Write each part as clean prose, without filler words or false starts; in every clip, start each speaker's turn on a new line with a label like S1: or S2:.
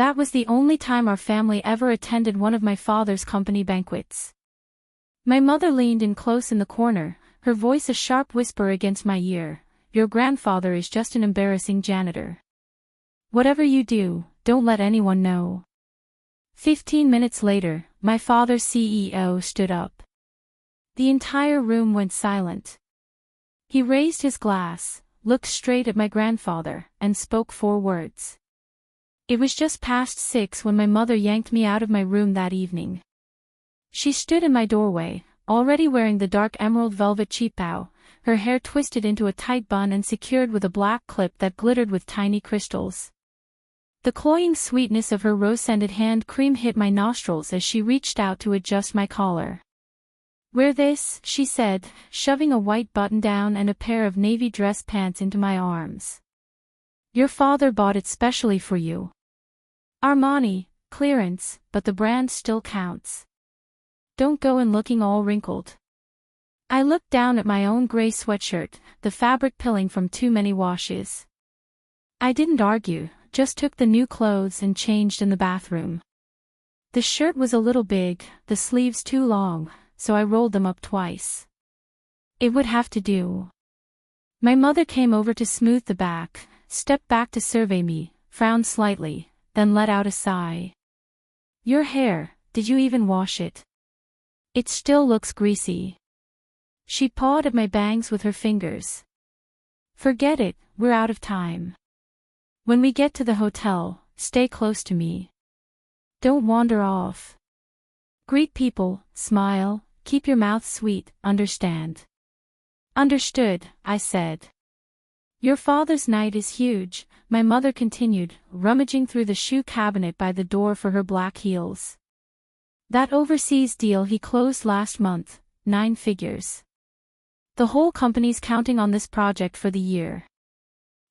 S1: That was the only time our family ever attended one of my father's company banquets. My mother leaned in close in the corner, her voice a sharp whisper against my ear. Your grandfather is just an embarrassing janitor. Whatever you do, don't let anyone know. 15 minutes later, my father's CEO stood up. The entire room went silent. He raised his glass, looked straight at my grandfather, and spoke 4 words. It was just past 6 when my mother yanked me out of my room that evening. She stood in my doorway, already wearing the dark emerald velvet cheapao, her hair twisted into a tight bun and secured with a black clip that glittered with tiny crystals. The cloying sweetness of her rose-scented hand cream hit my nostrils as she reached out to adjust my collar. Wear this, she said, shoving a white button-down and a pair of navy dress pants into my arms. Your father bought it specially for you. Armani, clearance, but the brand still counts. Don't go in looking all wrinkled. I looked down at my own gray sweatshirt, the fabric pilling from too many washes. I didn't argue, just took the new clothes and changed in the bathroom. The shirt was a little big, the sleeves too long, so I rolled them up twice. It would have to do. My mother came over to smooth the back, stepped back to survey me, frowned slightly, then let out a sigh. Your hair, did you even wash it? It still looks greasy. She pawed at my bangs with her fingers. Forget it, we're out of time. When we get to the hotel, stay close to me. Don't wander off. Greet people, smile, keep your mouth sweet, understand? Understood, I said. Your father's night is huge, my mother continued, rummaging through the shoe cabinet by the door for her black heels. That overseas deal he closed last month, 9 figures. The whole company's counting on this project for the year.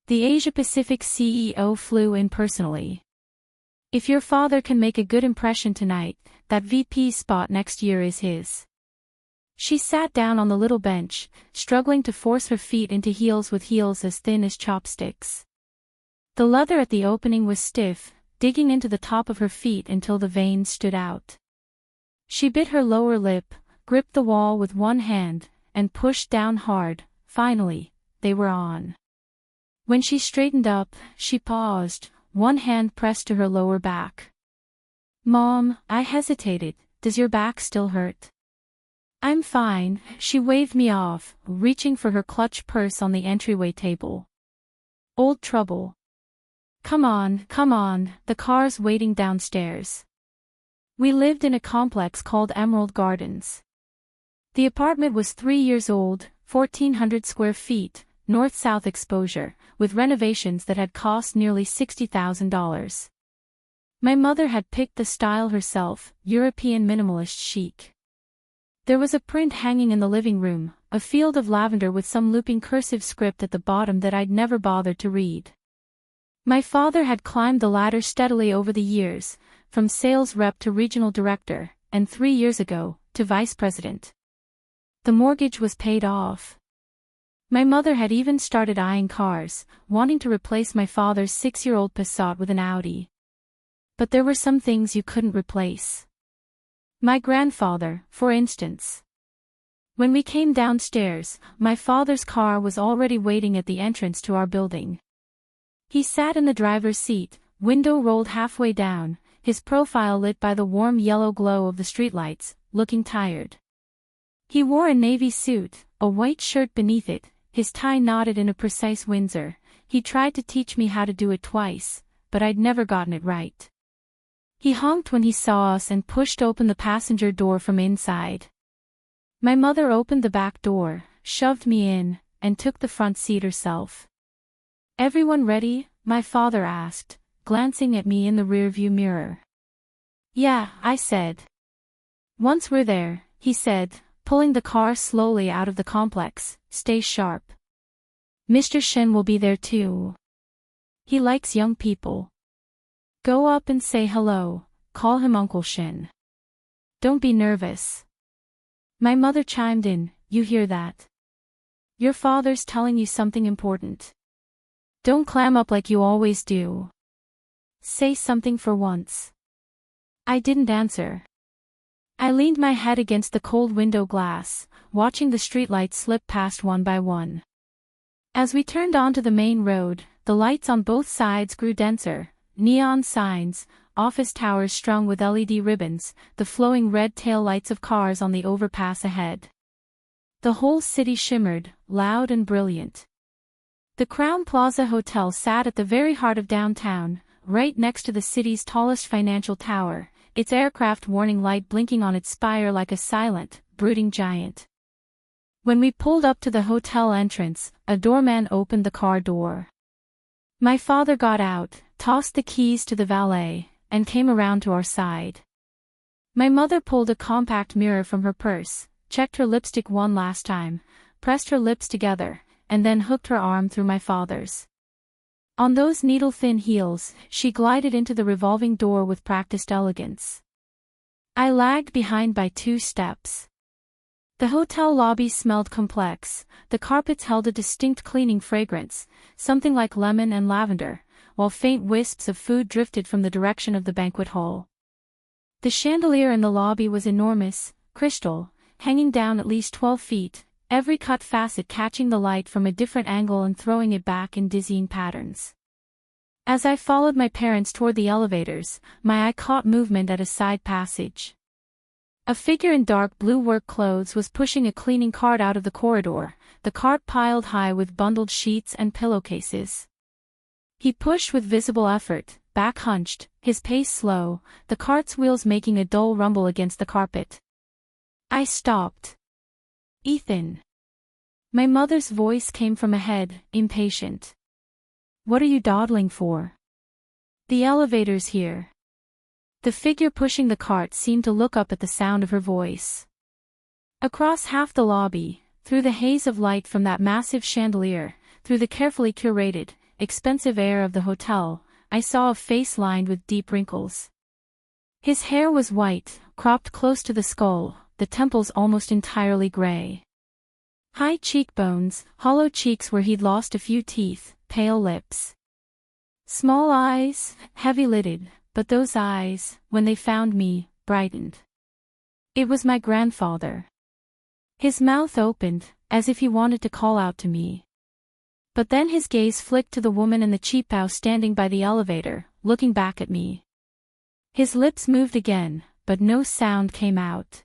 S1: The Asia-Pacific CEO flew in personally. If your father can make a good impression tonight, that VP spot next year is his. She sat down on the little bench, struggling to force her feet into heels with heels as thin as chopsticks. The leather at the opening was stiff, digging into the top of her feet until the veins stood out. She bit her lower lip, gripped the wall with one hand, and pushed down hard. Finally, they were on. When she straightened up, she paused, one hand pressed to her lower back. Mom, I hesitated, does your back still hurt? I'm fine, she waved me off, reaching for her clutch purse on the entryway table. Old trouble. Come on, the car's waiting downstairs. We lived in a complex called Emerald Gardens. The apartment was 3 years old, 1,400 square feet, north-south exposure, with renovations that had cost nearly $60,000. My mother had picked the style herself, European minimalist chic. There was a print hanging in the living room, a field of lavender with some looping cursive script at the bottom that I'd never bothered to read. My father had climbed the ladder steadily over the years, from sales rep to regional director, and 3 years ago, to vice president. The mortgage was paid off. My mother had even started eyeing cars, wanting to replace my father's 6-year-old Passat with an Audi. But there were some things you couldn't replace. My grandfather, for instance. When we came downstairs, my father's car was already waiting at the entrance to our building. He sat in the driver's seat, window rolled halfway down, his profile lit by the warm yellow glow of the streetlights, looking tired. He wore a navy suit, a white shirt beneath it, his tie knotted in a precise Windsor. He tried to teach me how to do it twice, but I'd never gotten it right. He honked when he saw us and pushed open the passenger door from inside. My mother opened the back door, shoved me in, and took the front seat herself. Everyone ready? My father asked, glancing at me in the rearview mirror. Yeah, I said. Once we're there, he said, pulling the car slowly out of the complex, stay sharp. Mr. Shen will be there too. He likes young people. Go up and say hello, call him Uncle Shen. Don't be nervous. My mother chimed in, you hear that? Your father's telling you something important. Don't clam up like you always do. Say something for once. I didn't answer. I leaned my head against the cold window glass, watching the streetlights slip past one by one. As we turned onto the main road, the lights on both sides grew denser, neon signs, office towers strung with LED ribbons, the flowing red tail lights of cars on the overpass ahead. The whole city shimmered, loud and brilliant. The Crown Plaza Hotel sat at the very heart of downtown, right next to the city's tallest financial tower, its aircraft warning light blinking on its spire like a silent, brooding giant. When we pulled up to the hotel entrance, a doorman opened the car door. My father got out, tossed the keys to the valet, and came around to our side. My mother pulled a compact mirror from her purse, checked her lipstick one last time, pressed her lips together, and then hooked her arm through my father's. On those needle-thin heels, she glided into the revolving door with practiced elegance. I lagged behind by 2 steps. The hotel lobby smelled complex, the carpets held a distinct cleaning fragrance, something like lemon and lavender, while faint wisps of food drifted from the direction of the banquet hall. The chandelier in the lobby was enormous, crystal, hanging down at least 12 feet, every cut facet catching the light from a different angle and throwing it back in dizzying patterns. As I followed my parents toward the elevators, my eye caught movement at a side passage. A figure in dark blue work clothes was pushing a cleaning cart out of the corridor, the cart piled high with bundled sheets and pillowcases. He pushed with visible effort, back hunched, his pace slow, the cart's wheels making a dull rumble against the carpet. I stopped. "Ethan." My mother's voice came from ahead, impatient. "What are you dawdling for?" "The elevator's here." The figure pushing the cart seemed to look up at the sound of her voice. Across half the lobby, through the haze of light from that massive chandelier, through the carefully curated, expensive air of the hotel, I saw a face lined with deep wrinkles. His hair was white, cropped close to the skull, the temples almost entirely gray. High cheekbones, hollow cheeks where he'd lost a few teeth, pale lips. Small eyes, heavy-lidded, but those eyes, when they found me, brightened. It was my grandfather. His mouth opened, as if he wanted to call out to me. But then his gaze flicked to the woman in the cheapao standing by the elevator, looking back at me. His lips moved again, but no sound came out.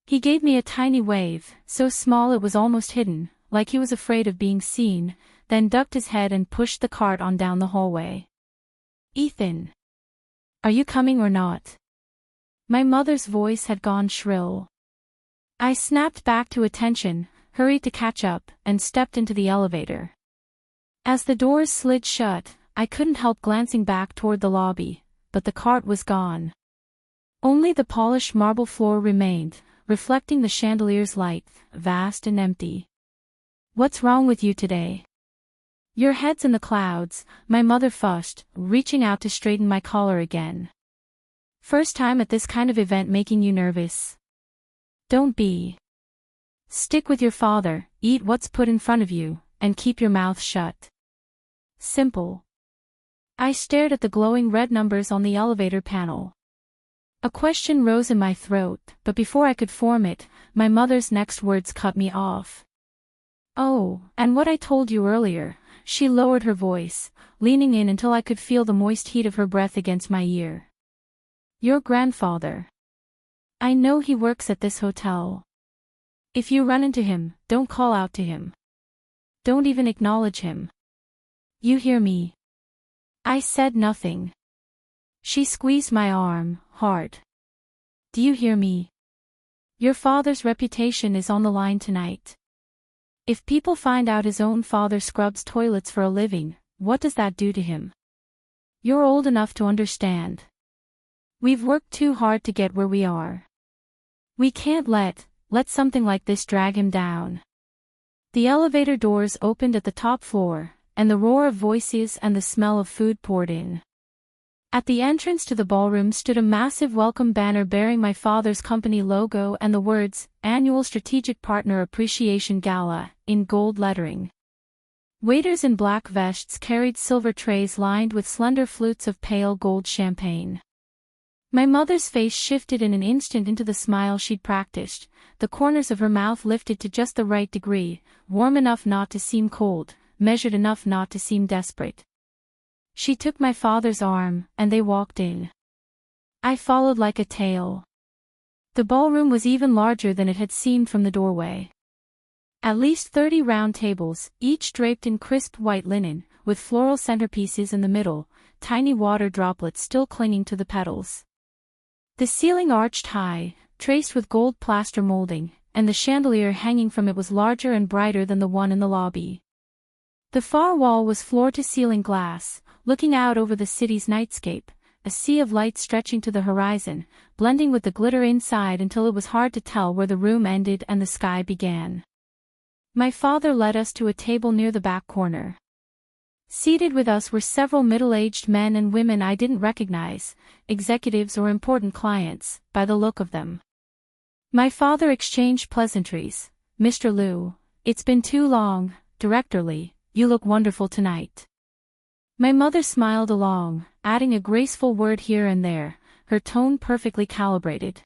S1: He gave me a tiny wave, so small it was almost hidden, like he was afraid of being seen, then ducked his head and pushed the cart on down the hallway. "Ethan. Are you coming or not?" My mother's voice had gone shrill. I snapped back to attention, hurried to catch up, and stepped into the elevator. As the doors slid shut, I couldn't help glancing back toward the lobby, but the cart was gone. Only the polished marble floor remained, reflecting the chandelier's light, vast and empty. "What's wrong with you today?" "Your head's in the clouds," my mother fussed, reaching out to straighten my collar again. "First time at this kind of event making you nervous?" "Don't be. Stick with your father, eat what's put in front of you, and keep your mouth shut. Simple." I stared at the glowing red numbers on the elevator panel. A question rose in my throat, but before I could form it, my mother's next words cut me off. "Oh, and what I told you earlier," she lowered her voice, leaning in until I could feel the moist heat of her breath against my ear. "Your grandfather. I know he works at this hotel. If you run into him, don't call out to him. Don't even acknowledge him. You hear me?" I said nothing. She squeezed my arm, hard. "Do you hear me? Your father's reputation is on the line tonight. If people find out his own father scrubs toilets for a living, what does that do to him? You're old enough to understand. We've worked too hard to get where we are. We can't let something like this drag him down." The elevator doors opened at the top floor, and the roar of voices and the smell of food poured in. At the entrance to the ballroom stood a massive welcome banner bearing my father's company logo and the words, "Annual Strategic Partner Appreciation Gala," in gold lettering. Waiters in black vests carried silver trays lined with slender flutes of pale gold champagne. My mother's face shifted in an instant into the smile she'd practiced, the corners of her mouth lifted to just the right degree, warm enough not to seem cold, measured enough not to seem desperate. She took my father's arm, and they walked in. I followed like a tail. The ballroom was even larger than it had seemed from the doorway. At least 30 round tables, each draped in crisp white linen, with floral centerpieces in the middle, tiny water droplets still clinging to the petals. The ceiling arched high, traced with gold plaster molding, and the chandelier hanging from it was larger and brighter than the one in the lobby. The far wall was floor-to-ceiling glass, looking out over the city's nightscape, a sea of light stretching to the horizon, blending with the glitter inside until it was hard to tell where the room ended and the sky began. My father led us to a table near the back corner. Seated with us were several middle-aged men and women I didn't recognize, executives or important clients, by the look of them. My father exchanged pleasantries. "Mr. Liu, it's been too long, Director Li, you look wonderful tonight." My mother smiled along, adding a graceful word here and there, her tone perfectly calibrated.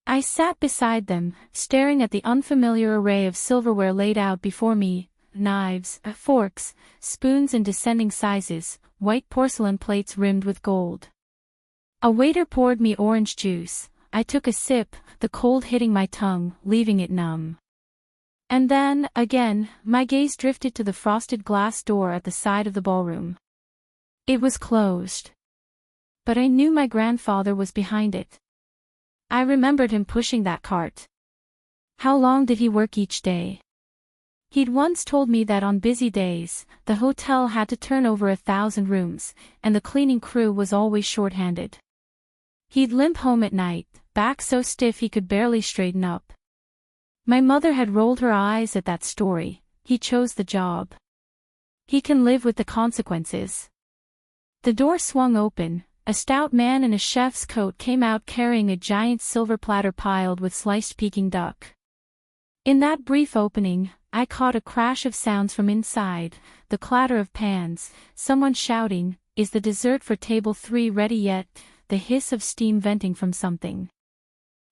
S1: I sat beside them, staring at the unfamiliar array of silverware laid out before me, knives, forks, spoons in descending sizes, white porcelain plates rimmed with gold. A waiter poured me orange juice. I took a sip, the cold hitting my tongue, leaving it numb. And then, again, my gaze drifted to the frosted glass door at the side of the ballroom. It was closed. But I knew my grandfather was behind it. I remembered him pushing that cart. How long did he work each day? He'd once told me that on busy days, the hotel had to turn over 1,000 rooms, and the cleaning crew was always short-handed. He'd limp home at night, back so stiff he could barely straighten up. My mother had rolled her eyes at that story. He chose the job. He can live with the consequences. The door swung open. A stout man in a chef's coat came out carrying a giant silver platter piled with sliced Peking duck. In that brief opening, I caught a crash of sounds from inside, the clatter of pans, someone shouting, "Is the dessert for table 3 ready yet?" The hiss of steam venting from something.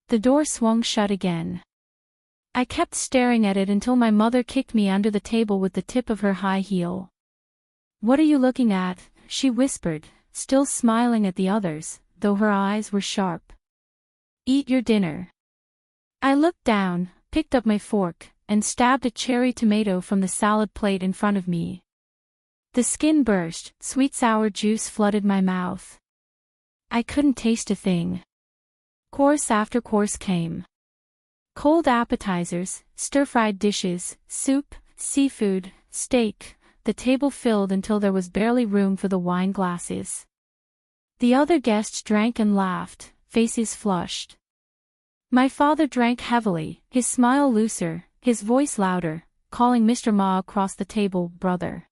S1: The door swung shut again. I kept staring at it until my mother kicked me under the table with the tip of her high heel. "What are you looking at?" she whispered, still smiling at the others, though her eyes were sharp. "Eat your dinner." I looked down, picked up my fork, and stabbed a cherry tomato from the salad plate in front of me. The skin burst, sweet sour juice flooded my mouth. I couldn't taste a thing. Course after course came. Cold appetizers, stir-fried dishes, soup, seafood, steak, the table filled until there was barely room for the wine glasses. The other guests drank and laughed, faces flushed. My father drank heavily, his smile looser, his voice louder, calling Mr. Ma across the table, "brother."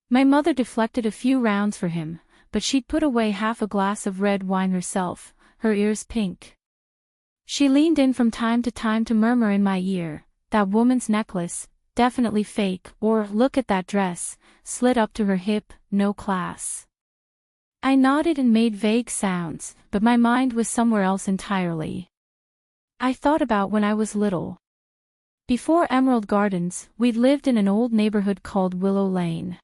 S1: My mother deflected a few rounds for him, but she'd put away half a glass of red wine herself, her ears pink. She leaned in from time to murmur in my ear, "That woman's necklace, definitely fake," or "Look at that dress, slid up to her hip, no class." I nodded and made vague sounds, but my mind was somewhere else entirely. I thought about when I was little. Before Emerald Gardens, we'd lived in an old neighborhood called Willow Lane.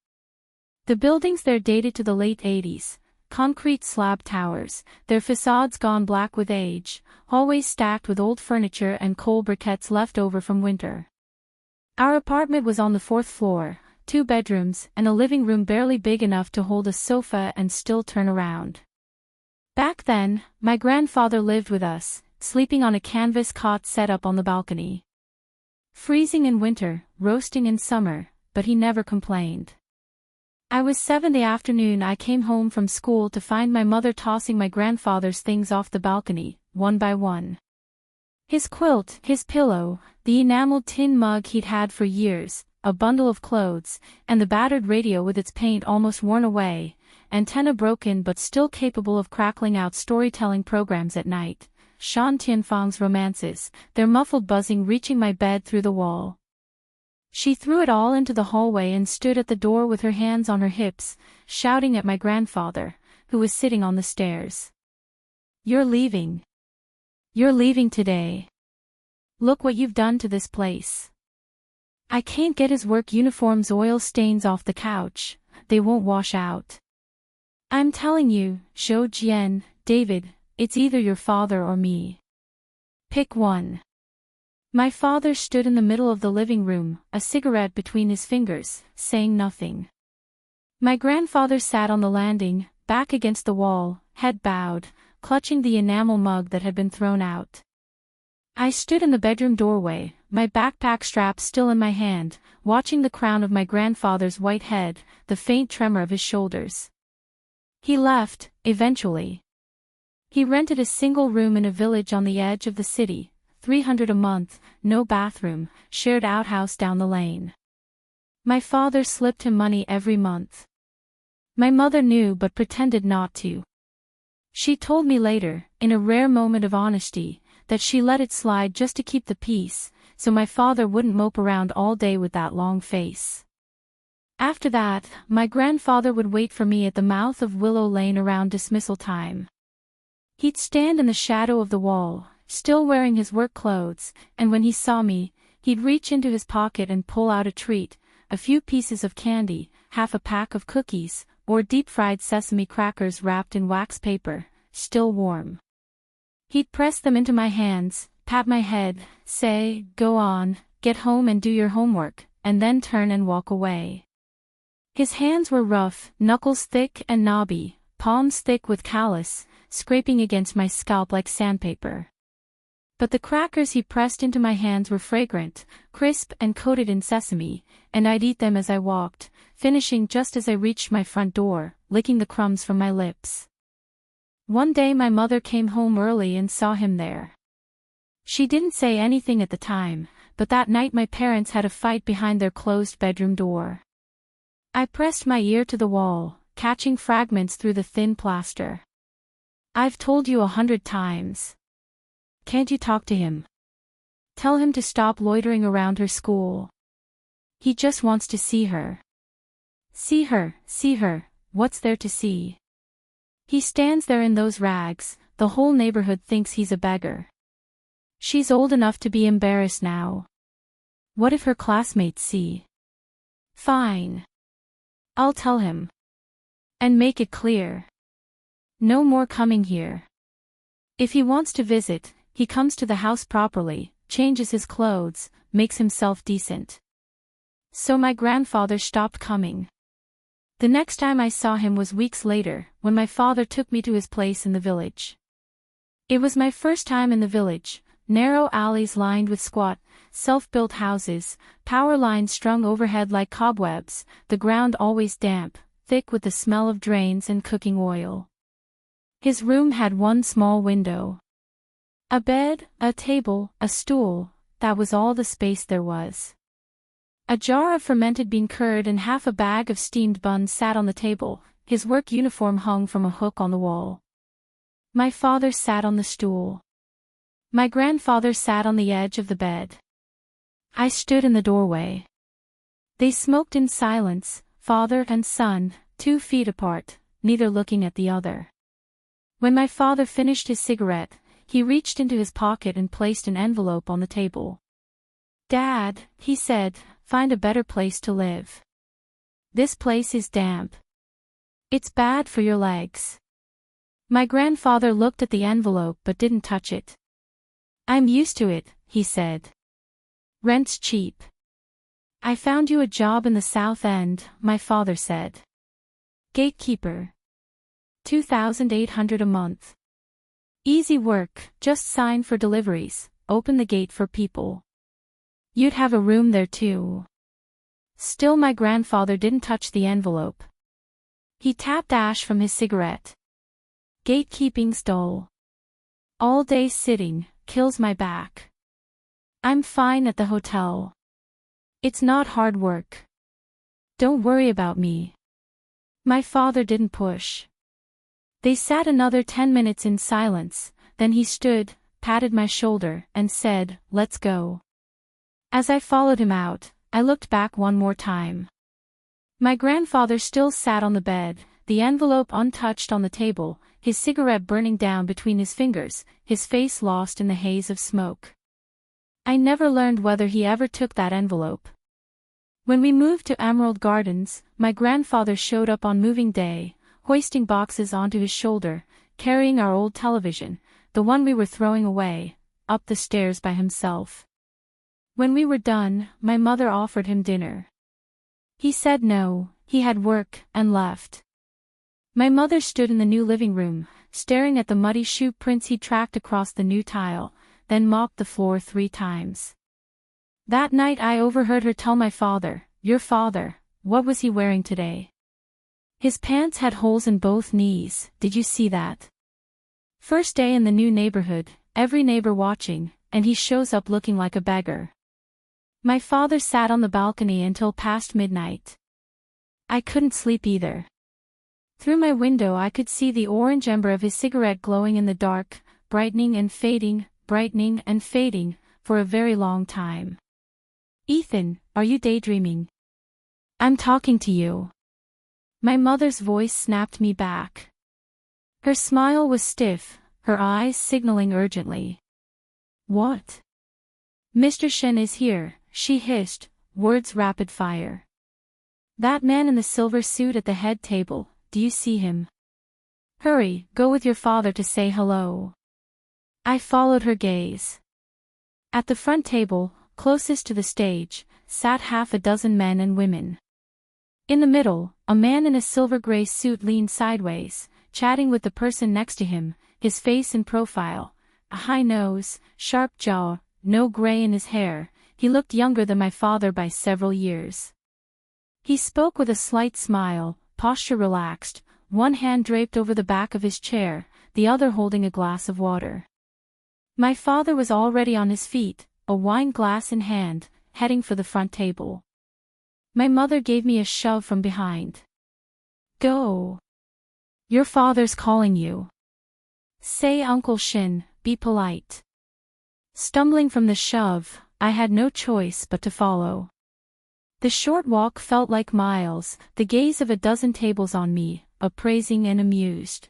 S1: The buildings there dated to the late 80s, concrete slab towers, their facades gone black with age, hallways stacked with old furniture and coal briquettes left over from winter. Our apartment was on the 4th floor, 2 bedrooms and a living room barely big enough to hold a sofa and still turn around. Back then, my grandfather lived with us, sleeping on a canvas cot set up on the balcony. Freezing in winter, roasting in summer, but he never complained. I was 7 the afternoon I came home from school to find my mother tossing my grandfather's things off the balcony, one by one. His quilt, his pillow, the enameled tin mug he'd had for years, a bundle of clothes, and the battered radio with its paint almost worn away, antenna broken but still capable of crackling out storytelling programs at night, Shan Tianfang's romances, their muffled buzzing reaching my bed through the wall. She threw it all into the hallway and stood at the door with her hands on her hips, shouting at my grandfather, who was sitting on the stairs. "You're leaving. You're leaving today. Look what you've done to this place. I can't get his work uniform's oil stains off the couch, they won't wash out. I'm telling you, Zhou Jian, David, it's either your father or me. Pick one." My father stood in the middle of the living room, a cigarette between his fingers, saying nothing. My grandfather sat on the landing, back against the wall, head bowed, clutching the enamel mug that had been thrown out. I stood in the bedroom doorway, my backpack strap still in my hand, watching the crown of my grandfather's white head, the faint tremor of his shoulders. He left, eventually. He rented a single room in a village on the edge of the city, $300 a month, no bathroom, shared outhouse down the lane. My father slipped him money every month. My mother knew but pretended not to. She told me later, in a rare moment of honesty, that she let it slide just to keep the peace, so my father wouldn't mope around all day with that long face. After that, my grandfather would wait for me at the mouth of Willow Lane around dismissal time. He'd stand in the shadow of the wall, still wearing his work clothes, and when he saw me, he'd reach into his pocket and pull out a treat, a few pieces of candy, half a pack of cookies, or deep-fried sesame crackers wrapped in wax paper, still warm. He'd press them into my hands, pat my head, say, "Go on, get home and do your homework," and then turn and walk away. His hands were rough, knuckles thick and knobby, palms thick with callus, scraping against my scalp like sandpaper. But the crackers he pressed into my hands were fragrant, crisp and coated in sesame, and I'd eat them as I walked, finishing just as I reached my front door, licking the crumbs from my lips. One day my mother came home early and saw him there. She didn't say anything at the time, but that night my parents had a fight behind their closed bedroom door. I pressed my ear to the wall, catching fragments through the thin plaster. "I've told you 100 times. Can't you talk to him? Tell him to stop loitering around her school. He just wants to see her." See her, what's there to see? He stands there in those rags, the whole neighborhood thinks he's a beggar. She's old enough to be embarrassed now. What if her classmates see? Fine. I'll tell him. And make it clear. No more coming here. If he wants to visit, he comes to the house properly, changes his clothes, makes himself decent. So my grandfather stopped coming. The next time I saw him was weeks later, when my father took me to his place in the village. It was my first time in the village, narrow alleys lined with squat, self-built houses, power lines strung overhead like cobwebs, the ground always damp, thick with the smell of drains and cooking oil. His room had one small window. A bed, a table, a stool, that was all the space there was. A jar of fermented bean curd and half a bag of steamed buns sat on the table, his work uniform hung from a hook on the wall. My father sat on the stool. My grandfather sat on the edge of the bed. I stood in the doorway. They smoked in silence, father and son, 2 feet apart, neither looking at the other. When my father finished his cigarette, he reached into his pocket and placed an envelope on the table. "Dad," he said, "find a better place to live. This place is damp. It's bad for your legs." My grandfather looked at the envelope but didn't touch it. "I'm used to it," he said. "Rent's cheap." "I found you a job in the South End," my father said. "Gatekeeper. $2,800 a month. Easy work, just sign for deliveries, open the gate for people. You'd have a room there too." Still my grandfather didn't touch the envelope. He tapped ash from his cigarette. "Gatekeeping's dull. All day sitting, kills my back. I'm fine at the hotel. It's not hard work. Don't worry about me." My father didn't push. They sat another 10 minutes in silence, then he stood, patted my shoulder, and said, "Let's go." As I followed him out, I looked back one more time. My grandfather still sat on the bed, the envelope untouched on the table, his cigarette burning down between his fingers, his face lost in the haze of smoke. I never learned whether he ever took that envelope. When we moved to Emerald Gardens, my grandfather showed up on moving day, hoisting boxes onto his shoulder, carrying our old television, the one we were throwing away, up the stairs by himself. When we were done, my mother offered him dinner. He said no, he had work, and left. My mother stood in the new living room, staring at the muddy shoe prints he tracked across the new tile, then mopped the floor 3 times. That night I overheard her tell my father, "Your father, what was he wearing today? His pants had holes in both knees, did you see that? First day in the new neighborhood, every neighbor watching, and he shows up looking like a beggar." My father sat on the balcony until past midnight. I couldn't sleep either. Through my window I could see the orange ember of his cigarette glowing in the dark, brightening and fading, for a very long time. "Ethan, are you daydreaming? I'm talking to you." My mother's voice snapped me back. Her smile was stiff, her eyes signaling urgently. "What?" "Mr. Shen is here," she hissed, words rapid fire. "That man in the silver suit at the head table, do you see him? Hurry, go with your father to say hello." I followed her gaze. At the front table, closest to the stage, sat half a dozen men and women. In the middle, a man in a silver-gray suit leaned sideways, chatting with the person next to him, his face in profile, a high nose, sharp jaw, no gray in his hair. He looked younger than my father by several years. He spoke with a slight smile, posture relaxed, one hand draped over the back of his chair, the other holding a glass of water. My father was already on his feet, a wine glass in hand, heading for the front table. My mother gave me a shove from behind. "Go. Your father's calling you. Say Uncle Shin, be polite." Stumbling from the shove, I had no choice but to follow. The short walk felt like miles, the gaze of a dozen tables on me, appraising and amused.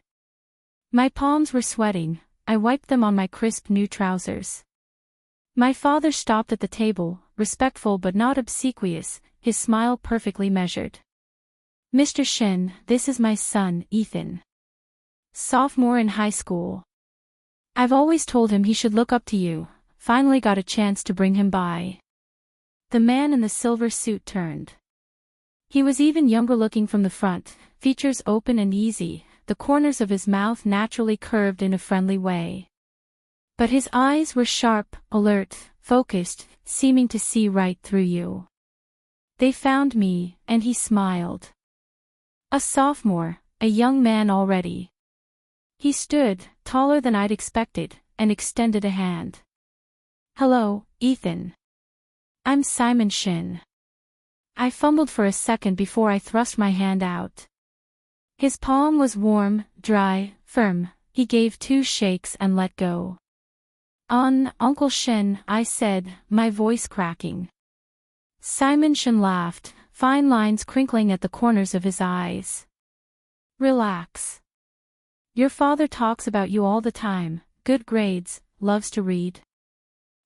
S1: My palms were sweating, I wiped them on my crisp new trousers. My father stopped at the table, respectful but not obsequious, his smile perfectly measured. "Mr. Shin, this is my son, Ethan. Sophomore in high school. I've always told him he should look up to you, finally got a chance to bring him by." The man in the silver suit turned. He was even younger looking from the front, features open and easy, the corners of his mouth naturally curved in a friendly way. But his eyes were sharp, alert, focused, seeming to see right through you. They found me, and he smiled. A sophomore, a young man already. He stood, taller than I'd expected, and extended a hand. "Hello, Ethan. I'm Simon Shin." I fumbled for a second before I thrust my hand out. His palm was warm, dry, firm. He gave 2 shakes and let go. Uncle Shin," I said, my voice cracking. Simon Shin laughed, fine lines crinkling at the corners of his eyes. "Relax. Your father talks about you all the time, good grades, loves to read."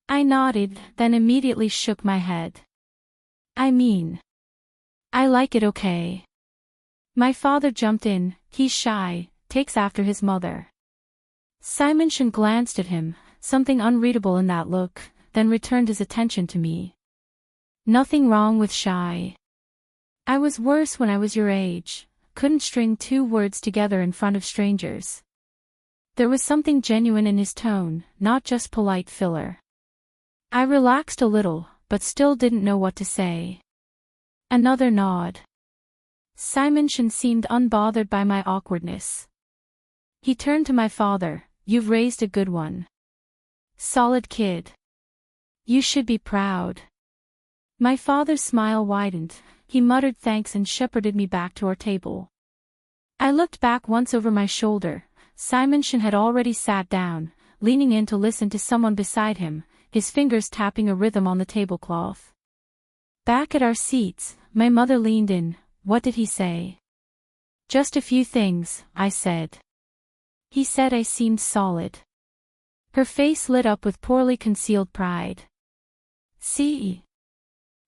S1: I nodded, then immediately shook my head. "I mean, I like it okay." My father jumped in, "He's shy, takes after his mother." Simon Shin glanced at him, something unreadable in that look, then returned his attention to me. "Nothing wrong with shy. I was worse when I was your age, couldn't string 2 words together in front of strangers." There was something genuine in his tone, not just polite filler. I relaxed a little, but still didn't know what to say. Another nod. Simon Shin seemed unbothered by my awkwardness. He turned to my father, "You've raised a good one. Solid kid. You should be proud." My father's smile widened, he muttered thanks and shepherded me back to our table. I looked back once over my shoulder. Simon Shin had already sat down, leaning in to listen to someone beside him, his fingers tapping a rhythm on the tablecloth. Back at our seats, my mother leaned in. What did he say? Just a few things, I said. He said I seemed solid. Her face lit up with poorly concealed pride. See?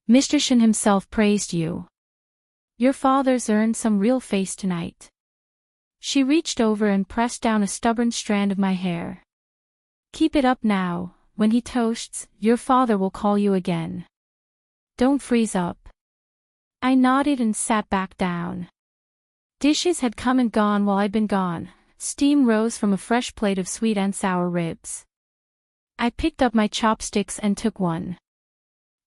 S1: Mr. Shin himself praised you. Your father's earned some real face tonight. She reached over and pressed down a stubborn strand of my hair. Keep it up now, when he toasts, your father will call you again. Don't freeze up. I nodded and sat back down. Dishes had come and gone while I'd been gone. Steam rose from a fresh plate of sweet and sour ribs. I picked up my chopsticks and took one.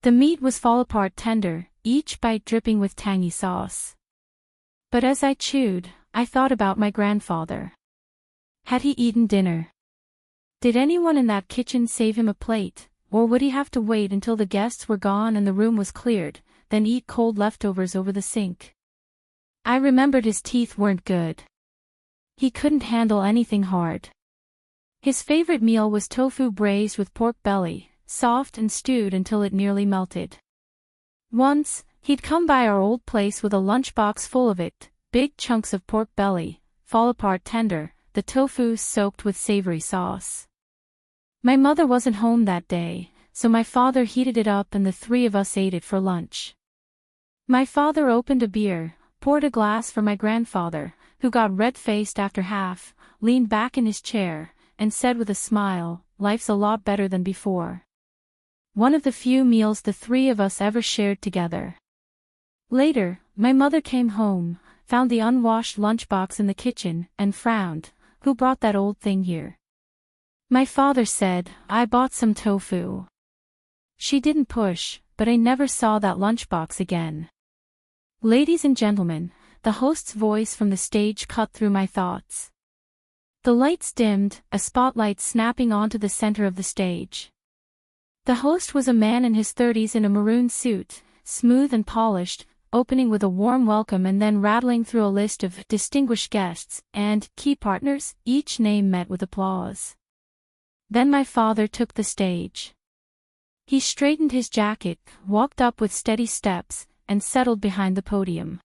S1: The meat was fall-apart tender, each bite dripping with tangy sauce. But as I chewed, I thought about my grandfather. Had he eaten dinner? Did anyone in that kitchen save him a plate, or would he have to wait until the guests were gone and the room was cleared, then eat cold leftovers over the sink? I remembered his teeth weren't good. He couldn't handle anything hard. His favorite meal was tofu braised with pork belly, soft and stewed until it nearly melted. Once, he'd come by our old place with a lunchbox full of it, big chunks of pork belly, fall-apart tender, the tofu soaked with savory sauce. My mother wasn't home that day, so my father heated it up and the three of us ate it for lunch. My father opened a beer, poured a glass for my grandfather, who got red-faced after half, leaned back in his chair, and said with a smile, "Life's a lot better than before." One of the few meals the three of us ever shared together. Later, my mother came home, found the unwashed lunchbox in the kitchen, and frowned. "Who brought that old thing here?" My father said, "I bought some tofu." She didn't push, but I never saw that lunchbox again. Ladies and gentlemen, the host's voice from the stage cut through my thoughts. The lights dimmed, a spotlight snapping onto the center of the stage. The host was a man in his 30s in a maroon suit, smooth and polished, opening with a warm welcome and then rattling through a list of distinguished guests and key partners, each name met with applause. Then my father took the stage. He straightened his jacket, walked up with steady steps, and settled behind the podium.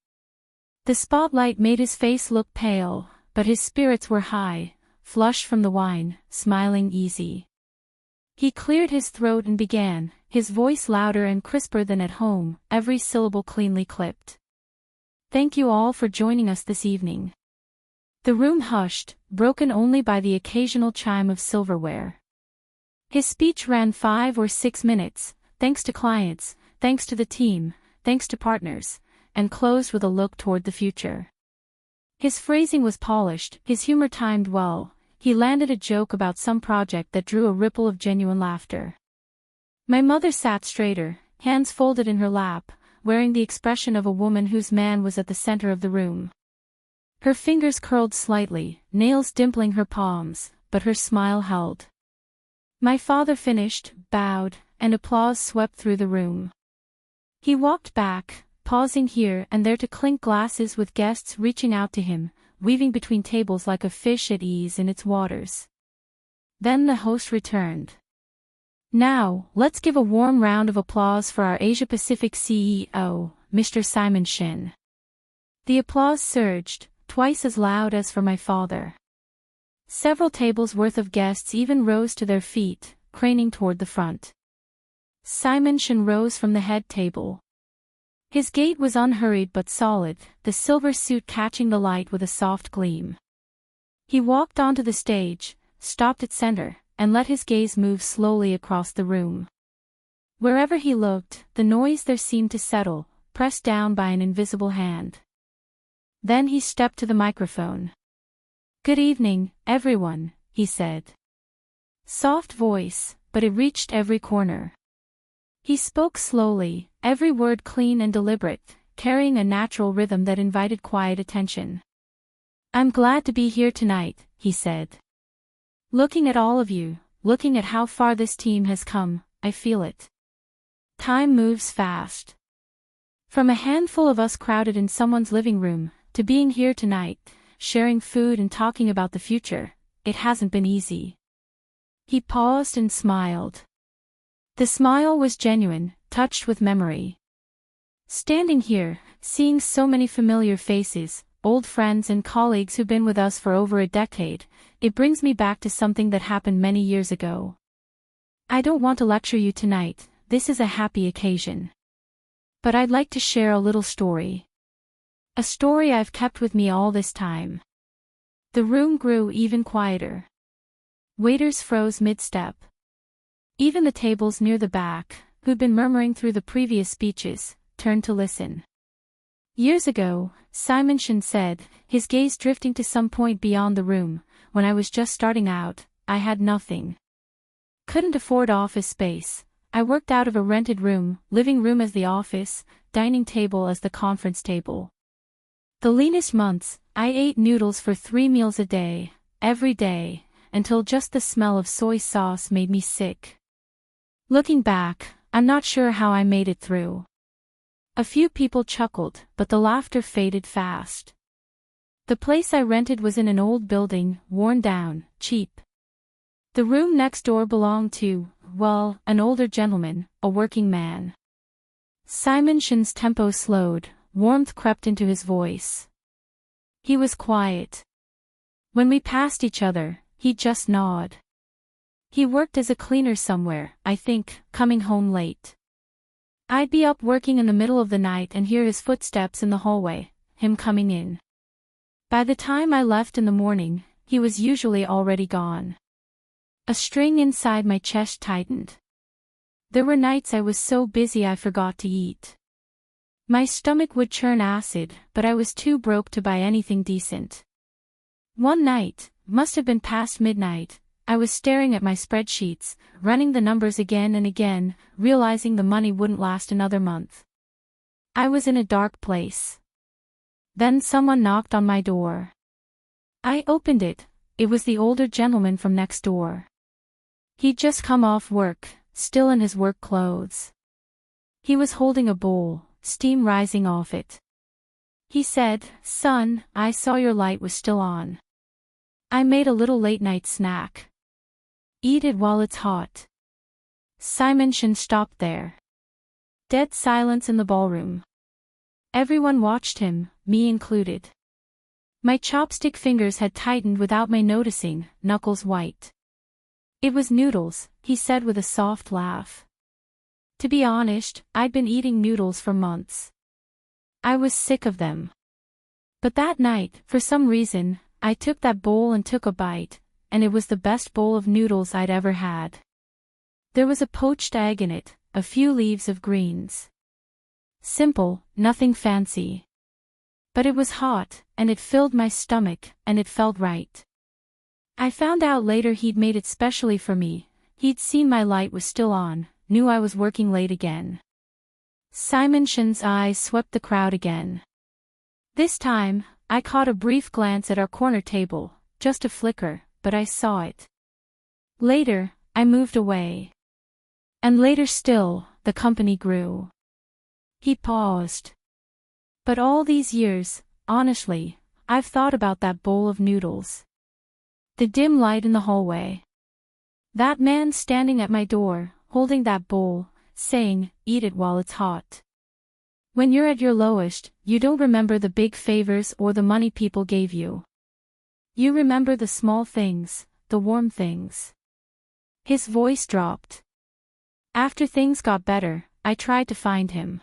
S1: The spotlight made his face look pale, but his spirits were high, flushed from the wine, smiling easy. He cleared his throat and began, his voice louder and crisper than at home, every syllable cleanly clipped. "Thank you all for joining us this evening." The room hushed, broken only by the occasional chime of silverware. His speech ran 5 or 6 minutes, thanks to clients, thanks to the team, thanks to partners, and closed with a look toward the future. His phrasing was polished, his humor timed well. He landed a joke about some project that drew a ripple of genuine laughter. My mother sat straighter, hands folded in her lap, wearing the expression of a woman whose man was at the center of the room. Her fingers curled slightly, nails dimpling her palms, but her smile held. My father finished, bowed, and applause swept through the room. He walked back, pausing here and there to clink glasses with guests reaching out to him, weaving between tables like a fish at ease in its waters. Then the host returned. "Now, let's give a warm round of applause for our Asia-Pacific CEO, Mr. Simon Shin." The applause surged, twice as loud as for my father. Several tables worth of guests even rose to their feet, craning toward the front. Simon Shin rose from the head table. His gait was unhurried but solid, the silver suit catching the light with a soft gleam. He walked onto the stage, stopped at center, and let his gaze move slowly across the room. Wherever he looked, the noise there seemed to settle, pressed down by an invisible hand. Then he stepped to the microphone. "Good evening, everyone," he said. Soft voice, but it reached every corner. He spoke slowly, every word clean and deliberate, carrying a natural rhythm that invited quiet attention. "I'm glad to be here tonight," he said. "Looking at all of you, looking at how far this team has come, I feel it. Time moves fast. From a handful of us crowded in someone's living room, to being here tonight, sharing food and talking about the future, it hasn't been easy." He paused and smiled. The smile was genuine, touched with memory. Standing here, seeing so many familiar faces, old friends and colleagues who've been with us for over a decade, it brings me back to something that happened many years ago. I don't want to lecture you tonight, this is a happy occasion. But I'd like to share a little story. A story I've kept with me all this time. The room grew even quieter. Waiters froze mid-step. Even the tables near the back, who'd been murmuring through the previous speeches, turned to listen. Years ago, Simon Shin said, his gaze drifting to some point beyond the room, when I was just starting out, I had nothing. Couldn't afford office space. I worked out of a rented room, living room as the office, dining table as the conference table. The leanest months, I ate noodles for 3 meals a day, every day, until just the smell of soy sauce made me sick. Looking back, I'm not sure how I made it through. A few people chuckled, but the laughter faded fast. The place I rented was in an old building, worn down, cheap. The room next door belonged to, well, an older gentleman, a working man. Simon Shin's tempo slowed, warmth crept into his voice. He was quiet. When we passed each other, he'd just nod. He worked as a cleaner somewhere, I think, coming home late. I'd be up working in the middle of the night and hear his footsteps in the hallway, him coming in. By the time I left in the morning, he was usually already gone. A string inside my chest tightened. There were nights I was so busy I forgot to eat. My stomach would churn acid, but I was too broke to buy anything decent. One night, must have been past midnight, I was staring at my spreadsheets, running the numbers again and again, realizing the money wouldn't last another month. I was in a dark place. Then someone knocked on my door. I opened it. It was the older gentleman from next door. He'd just come off work, still in his work clothes. He was holding a bowl, steam rising off it. He said, "Son, I saw your light was still on. I made a little late-night snack. Eat it while it's hot." Simon Shin stopped there. Dead silence in the ballroom. Everyone watched him, me included. My chopstick fingers had tightened without my noticing, knuckles white. "It was noodles," he said with a soft laugh. To be honest, I'd been eating noodles for months. I was sick of them. But that night, for some reason, I took that bowl and took a bite, and it was the best bowl of noodles I'd ever had. There was a poached egg in it, a few leaves of greens. Simple, nothing fancy. But it was hot, and it filled my stomach, and it felt right. I found out later he'd made it specially for me. He'd seen my light was still on, knew I was working late again. Simon Shin's eyes swept the crowd again. This time, I caught a brief glance at our corner table, just a flicker, but I saw it. Later, I moved away. And later still, the company grew. He paused. But all these years, honestly, I've thought about that bowl of noodles. The dim light in the hallway. That man standing at my door, holding that bowl, saying, "Eat it while it's hot." When you're at your lowest, you don't remember the big favors or the money people gave you. You remember the small things, the warm things. His voice dropped. After things got better, I tried to find him.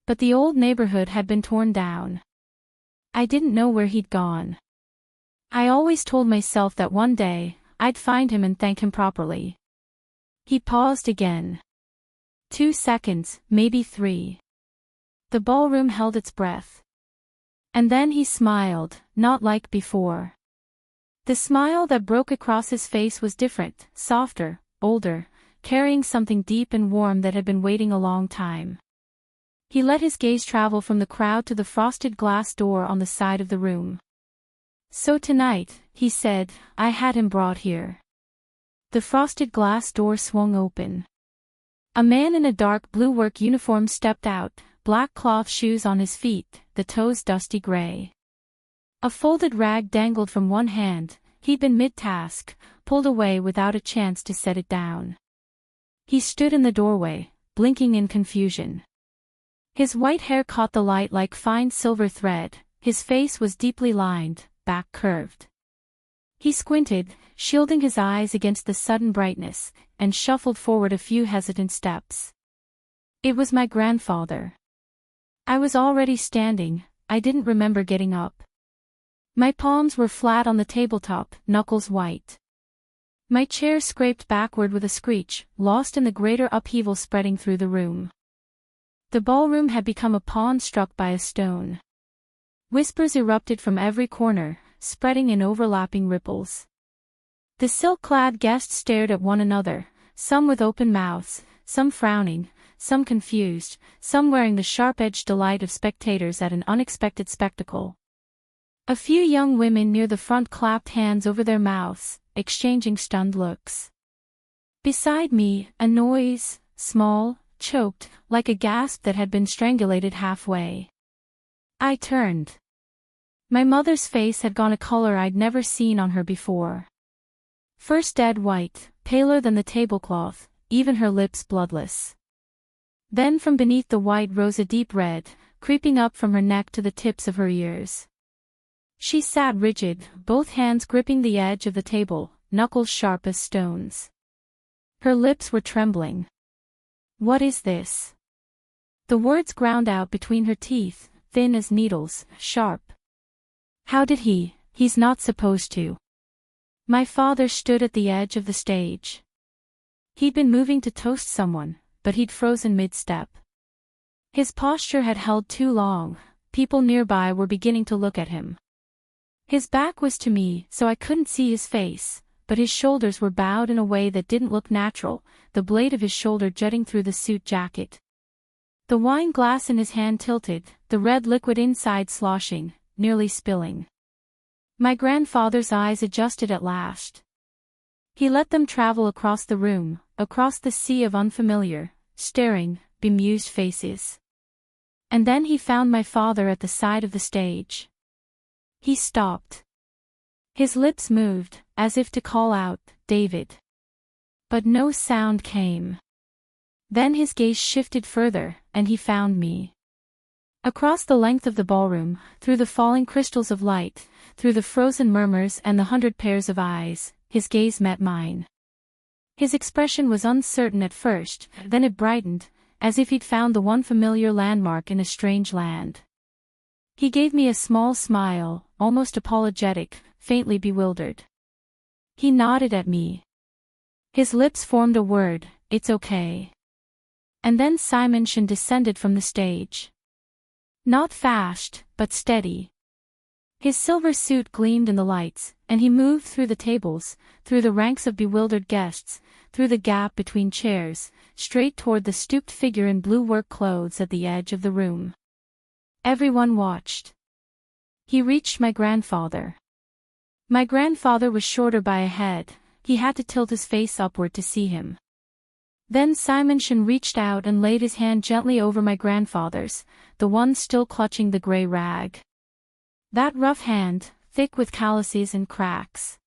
S1: But the old neighborhood had been torn down. I didn't know where he'd gone. I always told myself that one day, I'd find him and thank him properly. He paused again. 2 seconds, maybe 3. The ballroom held its breath. And then he smiled, not like before. The smile that broke across his face was different, softer, older, carrying something deep and warm that had been waiting a long time. He let his gaze travel from the crowd to the frosted glass door on the side of the room. "So tonight," he said, "I had him brought here." The frosted glass door swung open. A man in a dark blue work uniform stepped out, black cloth shoes on his feet, the toes dusty gray. A folded rag dangled from one hand. He'd been mid-task, pulled away without a chance to set it down. He stood in the doorway, blinking in confusion. His white hair caught the light like fine silver thread, his face was deeply lined, back curved. He squinted, shielding his eyes against the sudden brightness, and shuffled forward a few hesitant steps. It was my grandfather. I was already standing, I didn't remember getting up. My palms were flat on the tabletop, knuckles white. My chair scraped backward with a screech, lost in the greater upheaval spreading through the room. The ballroom had become a pond struck by a stone. Whispers erupted from every corner, spreading in overlapping ripples. The silk-clad guests stared at one another, some with open mouths, some frowning, some confused, some wearing the sharp-edged delight of spectators at an unexpected spectacle. A few young women near the front clapped hands over their mouths, exchanging stunned looks. Beside me, a noise, small, choked, like a gasp that had been strangulated halfway. I turned. My mother's face had gone a color I'd never seen on her before. First dead white, paler than the tablecloth, even her lips bloodless. Then from beneath the white rose a deep red, creeping up from her neck to the tips of her ears. She sat rigid, both hands gripping the edge of the table, knuckles sharp as stones. Her lips were trembling. "What is this?" The words ground out between her teeth, thin as needles, sharp. "How did he? He's not supposed to." My father stood at the edge of the stage. He'd been moving to toast someone, but he'd frozen mid-step. His posture had held too long, people nearby were beginning to look at him. His back was to me, so I couldn't see his face, but his shoulders were bowed in a way that didn't look natural, the blade of his shoulder jutting through the suit jacket. The wine glass in his hand tilted, the red liquid inside sloshing, nearly spilling. My grandfather's eyes adjusted at last. He let them travel across the room, across the sea of unfamiliar, staring, bemused faces. And then he found my father at the side of the stage. He stopped. His lips moved, as if to call out, "David." But no sound came. Then his gaze shifted further, and he found me. Across the length of the ballroom, through the falling crystals of light, through the frozen murmurs and the 100 pairs of eyes, his gaze met mine. His expression was uncertain at first, then it brightened, as if he'd found the one familiar landmark in a strange land. He gave me a small smile, almost apologetic, faintly bewildered. He nodded at me. His lips formed a word, "It's okay." And then Simon descended from the stage. Not fast, but steady. His silver suit gleamed in the lights, and he moved through the tables, through the ranks of bewildered guests, through the gap between chairs, straight toward the stooped figure in blue work clothes at the edge of the room. Everyone watched. He reached my grandfather. My grandfather was shorter by a head, he had to tilt his face upward to see him. Then Simon reached out and laid his hand gently over my grandfather's, the one still clutching the gray rag. That rough hand, thick with calluses and cracks.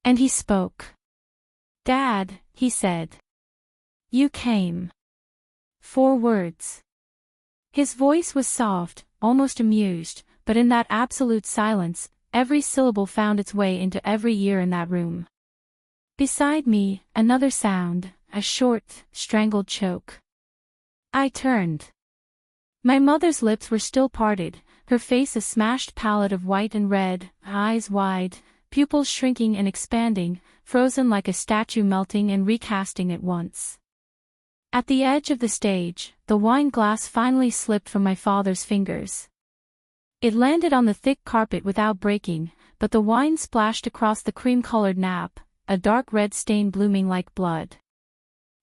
S1: And he spoke. "Dad," he said. "You came." 4 words. His voice was soft, almost amused, but in that absolute silence, every syllable found its way into every ear in that room. Beside me, another sound, a short, strangled choke. I turned. My mother's lips were still parted, her face a smashed palette of white and red, eyes wide, pupils shrinking and expanding, frozen like a statue melting and recasting at once. At the edge of the stage, the wine glass finally slipped from my father's fingers. It landed on the thick carpet without breaking, but the wine splashed across the cream-colored nap, a dark red stain blooming like blood.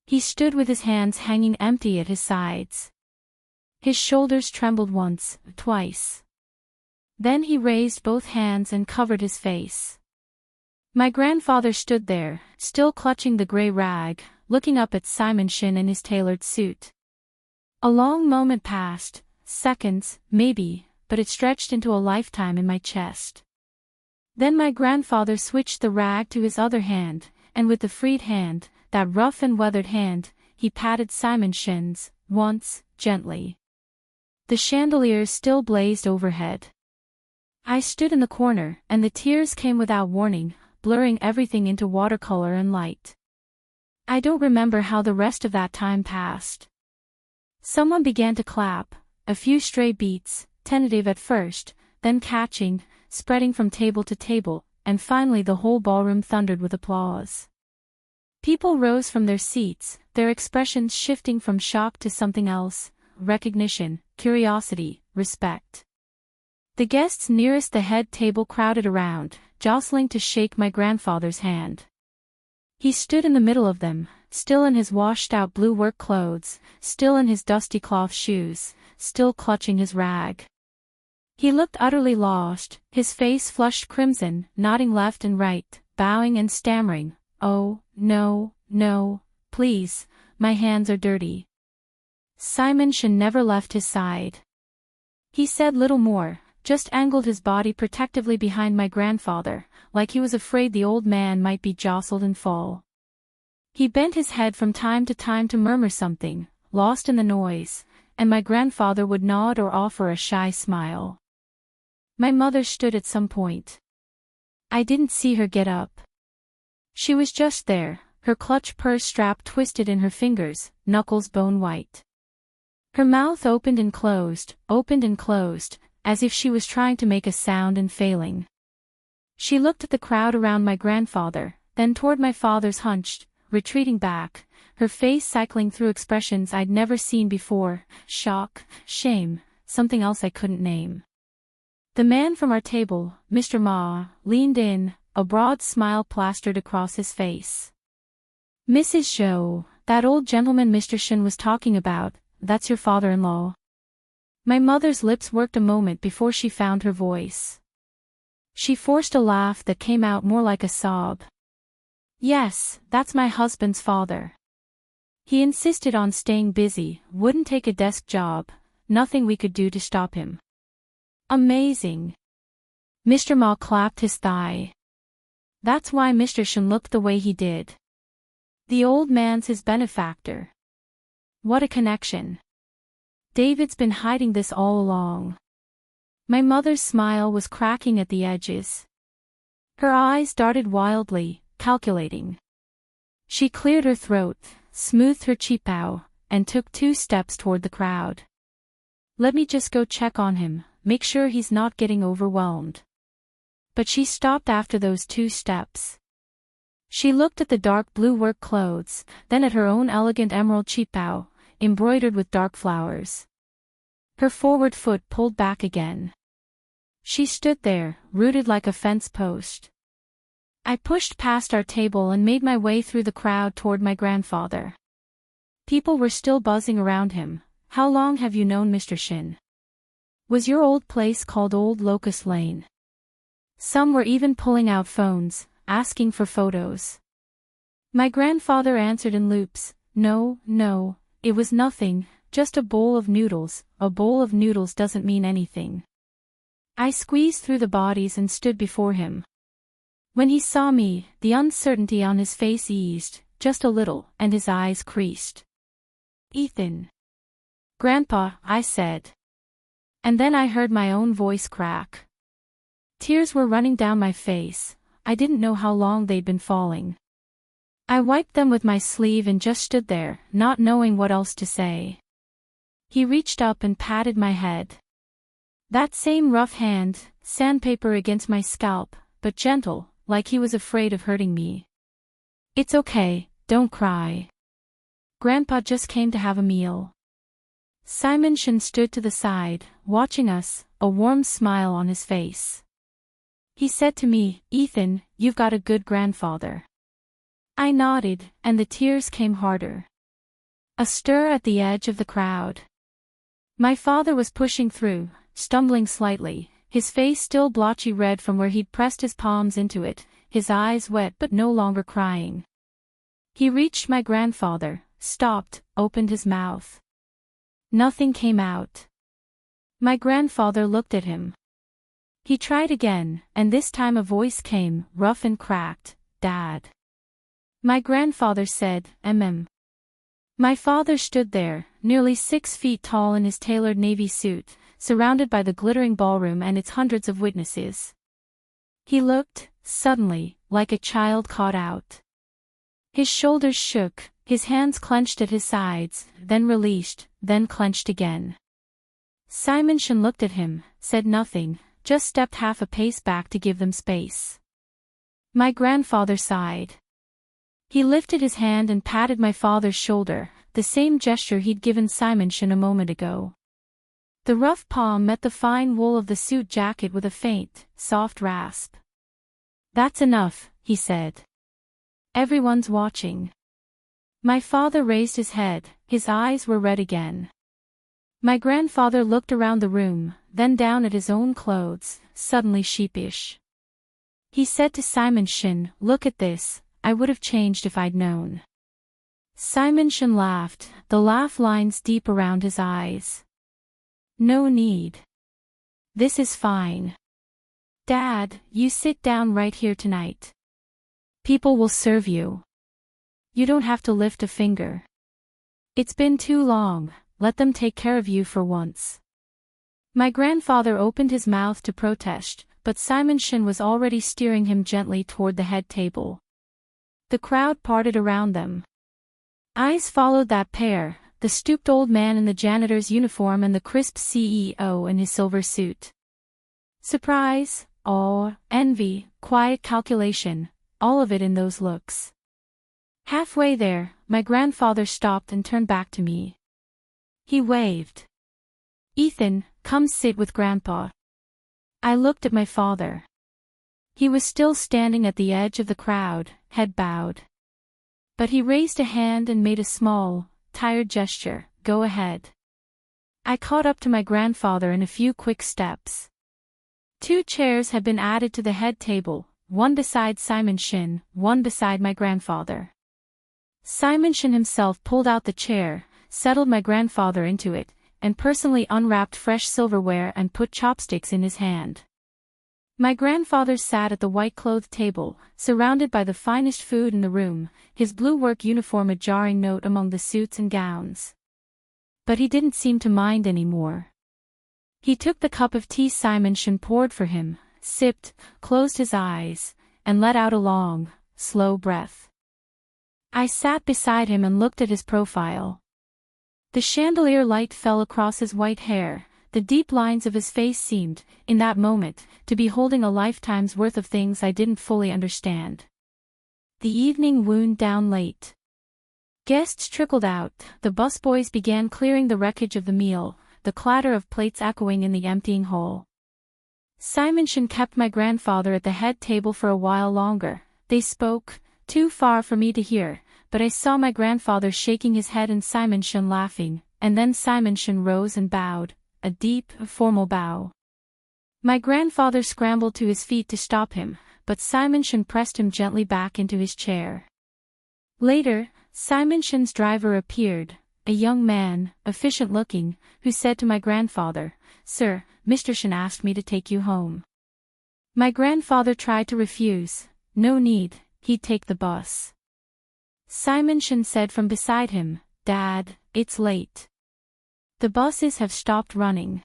S1: He stood with his hands hanging empty at his sides. His shoulders trembled once, twice. Then he raised both hands and covered his face. My grandfather stood there, still clutching the gray rag, looking up at Simon in his tailored suit. A long moment passed, seconds, maybe, but it stretched into a lifetime in my chest. Then my grandfather switched the rag to his other hand, and with the freed hand, that rough and weathered hand, he patted Simon once, gently. The chandeliers still blazed overhead. I stood in the corner, and the tears came without warning, blurring everything into watercolor and light. I don't remember how the rest of that time passed. Someone began to clap, a few stray beats, tentative at first, then catching, spreading from table to table, and finally the whole ballroom thundered with applause. People rose from their seats, their expressions shifting from shock to something else, recognition, curiosity, respect. The guests nearest the head table crowded around, jostling to shake my grandfather's hand. He stood in the middle of them, still in his washed-out blue work clothes, still in his dusty cloth shoes, still clutching his rag. He looked utterly lost, his face flushed crimson, nodding left and right, bowing and stammering, "Oh, no, no, please, my hands are dirty." Simon Shin never left his side. He said little more, just angled his body protectively behind my grandfather, like he was afraid the old man might be jostled and fall. He bent his head from time to murmur something, lost in the noise, and my grandfather would nod or offer a shy smile. My mother stood at some point. I didn't see her get up. She was just there, her clutch purse strap twisted in her fingers, knuckles bone white. Her mouth opened and closed, as if she was trying to make a sound and failing. She looked at the crowd around my grandfather, then toward my father's hunched, retreating back, her face cycling through expressions I'd never seen before, shock, shame, something else I couldn't name. The man from our table, Mr. Ma, leaned in, a broad smile plastered across his face. "Mrs. Zhou, that old gentleman Mr. Shin was talking about, that's your father-in-law." My mother's lips worked a moment before she found her voice. She forced a laugh that came out more like a sob. "Yes, that's my husband's father. He insisted on staying busy, wouldn't take a desk job, nothing we could do to stop him." "Amazing." Mr. Ma clapped his thigh. "That's why Mr. Shin looked the way he did. The old man's his benefactor. What a connection. David's been hiding this all along." My mother's smile was cracking at the edges. Her eyes darted wildly, calculating. She cleared her throat, smoothed her qipao, and took 2 steps toward the crowd. "Let me just go check on him, make sure he's not getting overwhelmed." But she stopped after those 2 steps. She looked at the dark blue work clothes, then at her own elegant emerald qipao, embroidered with dark flowers. Her forward foot pulled back again. She stood there, rooted like a fence post. I pushed past our table and made my way through the crowd toward my grandfather. People were still buzzing around him. "How long have you known Mr. Shin? Was your old place called Old Locust Lane?" Some were even pulling out phones, asking for photos. My grandfather answered in loops, "No, no, it was nothing, just a bowl of noodles. A bowl of noodles doesn't mean anything." I squeezed through the bodies and stood before him. When he saw me, the uncertainty on his face eased, just a little, and his eyes creased. "Ethan." "Grandpa," I said. And then I heard my own voice crack. Tears were running down my face. I didn't know how long they'd been falling. I wiped them with my sleeve and just stood there, not knowing what else to say. He reached up and patted my head. That same rough hand, sandpaper against my scalp, but gentle, like he was afraid of hurting me. "It's okay, don't cry. Grandpa just came to have a meal." Simon Shin stood to the side, watching us, a warm smile on his face. He said to me, "Ethan, you've got a good grandfather." I nodded, and the tears came harder. A stir at the edge of the crowd. My father was pushing through, stumbling slightly, his face still blotchy red from where he'd pressed his palms into it, his eyes wet but no longer crying. He reached my grandfather, stopped, opened his mouth. Nothing came out. My grandfather looked at him. He tried again, and this time a voice came, rough and cracked, "Dad." My grandfather said, My father stood there, nearly 6 feet tall in his tailored navy suit, surrounded by the glittering ballroom and its hundreds of witnesses. He looked, suddenly, like a child caught out. His shoulders shook, his hands clenched at his sides, then released, then clenched again. Simonson looked at him, said nothing, just stepped half a pace back to give them space. My grandfather sighed. He lifted his hand and patted my father's shoulder, the same gesture he'd given Simonson a moment ago. The rough palm met the fine wool of the suit jacket with a faint, soft rasp. "That's enough," he said. "Everyone's watching." My father raised his head, his eyes were red again. My grandfather looked around the room, then down at his own clothes, suddenly sheepish. He said to Simonson, "Look at this, I would have changed if I'd known." Simonson laughed, the laugh lines deep around his eyes. "No need. This is fine. Dad, you sit down right here tonight. People will serve you. You don't have to lift a finger. It's been too long, let them take care of you for once." My grandfather opened his mouth to protest, but Simonson was already steering him gently toward the head table. The crowd parted around them. Eyes followed that pair, the stooped old man in the janitor's uniform and the crisp CEO in his silver suit. Surprise, awe, envy, quiet calculation, all of it in those looks. Halfway there, my grandfather stopped and turned back to me. He waved. "Ethan, come sit with Grandpa." I looked at my father. He was still standing at the edge of the crowd, head bowed. But he raised a hand and made a small, tired gesture, "Go ahead." I caught up to my grandfather in a few quick steps. 2 chairs had been added to the head table, one beside Simonson, one beside my grandfather. Simonson himself pulled out the chair, settled my grandfather into it, and personally unwrapped fresh silverware and put chopsticks in his hand. My grandfather sat at the white-clothed table, surrounded by the finest food in the room, his blue work uniform a jarring note among the suits and gowns. But he didn't seem to mind anymore. He took the cup of tea Simonson poured for him, sipped, closed his eyes, and let out a long, slow breath. I sat beside him and looked at his profile. The chandelier light fell across his white hair. The deep lines of his face seemed, in that moment, to be holding a lifetime's worth of things I didn't fully understand. The evening wound down late. Guests trickled out, the busboys began clearing the wreckage of the meal, the clatter of plates echoing in the emptying hall. Simonson kept my grandfather at the head table for a while longer. They spoke, too far for me to hear, but I saw my grandfather shaking his head and Simonson laughing, and then Simonson rose and bowed. A deep, formal bow. My grandfather scrambled to his feet to stop him, but Simonson pressed him gently back into his chair. Later, Simonson's driver appeared, a young man, efficient-looking, who said to my grandfather, "Sir, Mr. Shan asked me to take you home." My grandfather tried to refuse. "No need, he'd take the bus." Simonson said from beside him, "Dad, it's late. The buses have stopped running.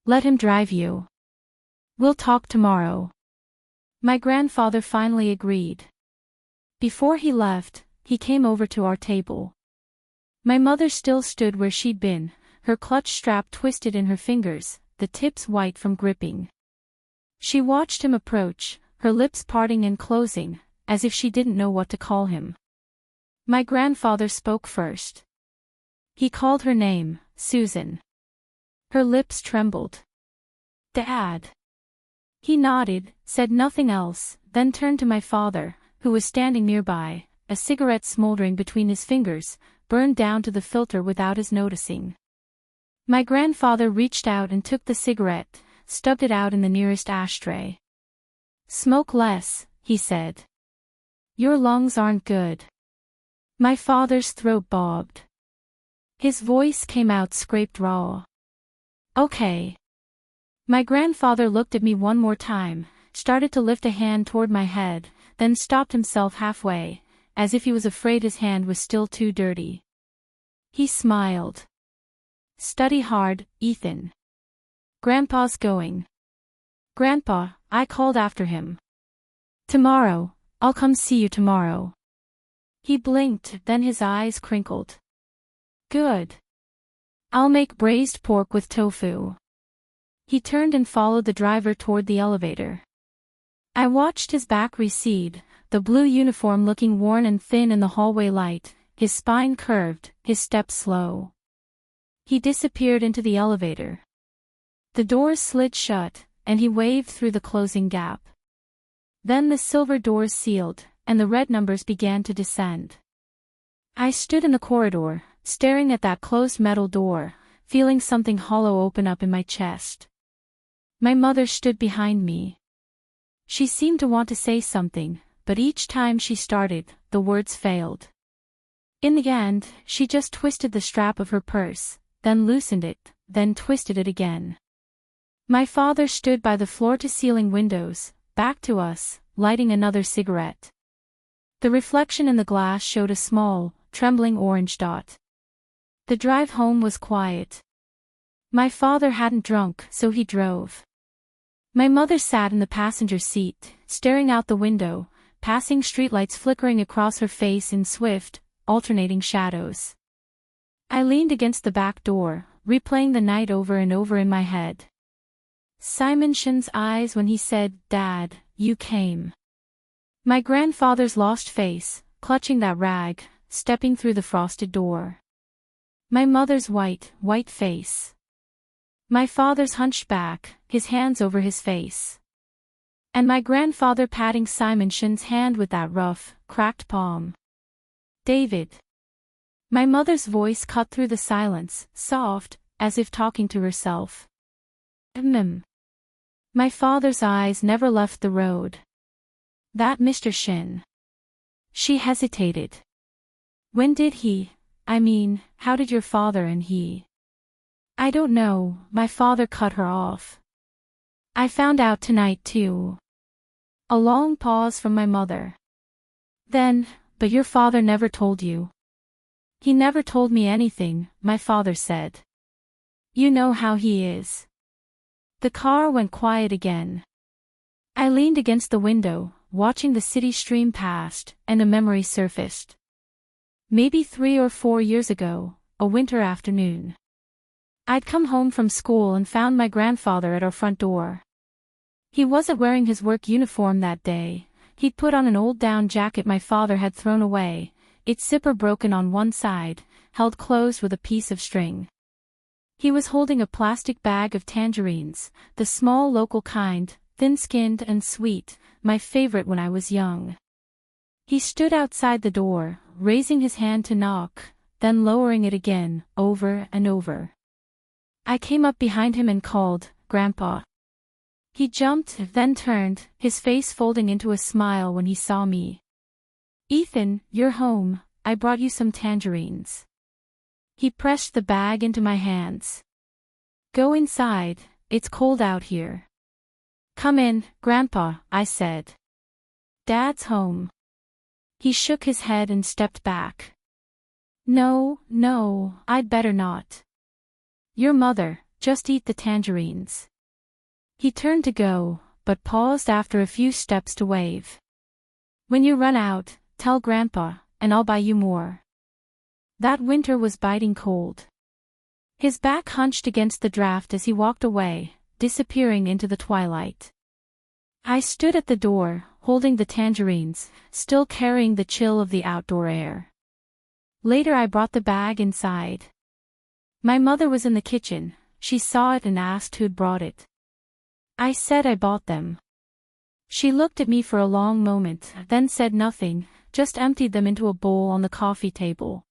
S1: Let him drive you. We'll talk tomorrow." My grandfather finally agreed. Before he left, he came over to our table. My mother still stood where she'd been, her clutch strap twisted in her fingers, the tips white from gripping. She watched him approach, her lips parting and closing, as if she didn't know what to call him. My grandfather spoke first. He called her name, Susan. Her lips trembled. "Dad." He nodded, said nothing else, then turned to my father, who was standing nearby, a cigarette smoldering between his fingers, burned down to the filter without his noticing. My grandfather reached out and took the cigarette, stubbed it out in the nearest ashtray. "Smoke less," he said. "Your lungs aren't good." My father's throat bobbed. His voice came out scraped raw. "Okay." My grandfather looked at me one more time, started to lift a hand toward my head, then stopped himself halfway, as if he was afraid his hand was still too dirty. He smiled. Study hard, Ethan. Grandpa's going. Grandpa, I called after him. Tomorrow, I'll come see you tomorrow. He blinked, then his eyes crinkled. Good. I'll make braised pork with tofu. He turned and followed the driver toward the elevator. I watched his back recede, the blue uniform looking worn and thin in the hallway light, his spine curved, his step slow. He disappeared into the elevator. The doors slid shut, and he waved through the closing gap. Then the silver doors sealed, and the red numbers began to descend. I stood in the corridor, staring at that closed metal door, feeling something hollow open up in my chest. My mother stood behind me. She seemed to want to say something, but each time she started, the words failed. In the end, she just twisted the strap of her purse, then loosened it, then twisted it again. My father stood by the floor-to-ceiling windows, back to us, lighting another cigarette. The reflection in the glass showed a small, trembling orange dot. The drive home was quiet. My father hadn't drunk, so he drove. My mother sat in the passenger seat, staring out the window, passing streetlights flickering across her face in swift, alternating shadows. I leaned against the back door, replaying the night over and over in my head. Simon Shin's eyes when he said, "Dad, you came." My grandfather's lost face, clutching that rag, stepping through the frosted door. My mother's white face. My father's hunched back, his hands over his face. And my grandfather patting Simon Shin's hand with that rough, cracked palm. David. My mother's voice cut through the silence, soft, as if talking to herself. My father's eyes never left the road. That Mr. Shin. She hesitated. When did how did your father and he? I don't know, my father cut her off. I found out tonight too. A long pause from my mother. Then, but your father never told you. He never told me anything, my father said. You know how he is. The car went quiet again. I leaned against the window, watching the city stream past, and a memory surfaced. Maybe 3 or 4 years ago, a winter afternoon. I'd come home from school and found my grandfather at our front door. He wasn't wearing his work uniform that day. He'd put on an old down jacket my father had thrown away, its zipper broken on one side, held closed with a piece of string. He was holding a plastic bag of tangerines, the small local kind, thin-skinned and sweet, my favorite when I was young. He stood outside the door, raising his hand to knock, then lowering it again, over and over. I came up behind him and called, "Grandpa." He jumped, then turned, his face folding into a smile when he saw me. "Ethan, you're home, I brought you some tangerines." He pressed the bag into my hands. "Go inside, it's cold out here." "Come in, Grandpa," I said. "Dad's home." He shook his head and stepped back. No, I'd better not. "Your mother, just eat the tangerines." He turned to go, but paused after a few steps to wave. "When you run out, tell Grandpa, and I'll buy you more." That winter was biting cold. His back hunched against the draft as he walked away, disappearing into the twilight. I stood at the door, holding the tangerines, still carrying the chill of the outdoor air. Later I brought the bag inside. My mother was in the kitchen. She saw it and asked who'd brought it. I said I bought them. She looked at me for a long moment, then said nothing, just emptied them into a bowl on the coffee table.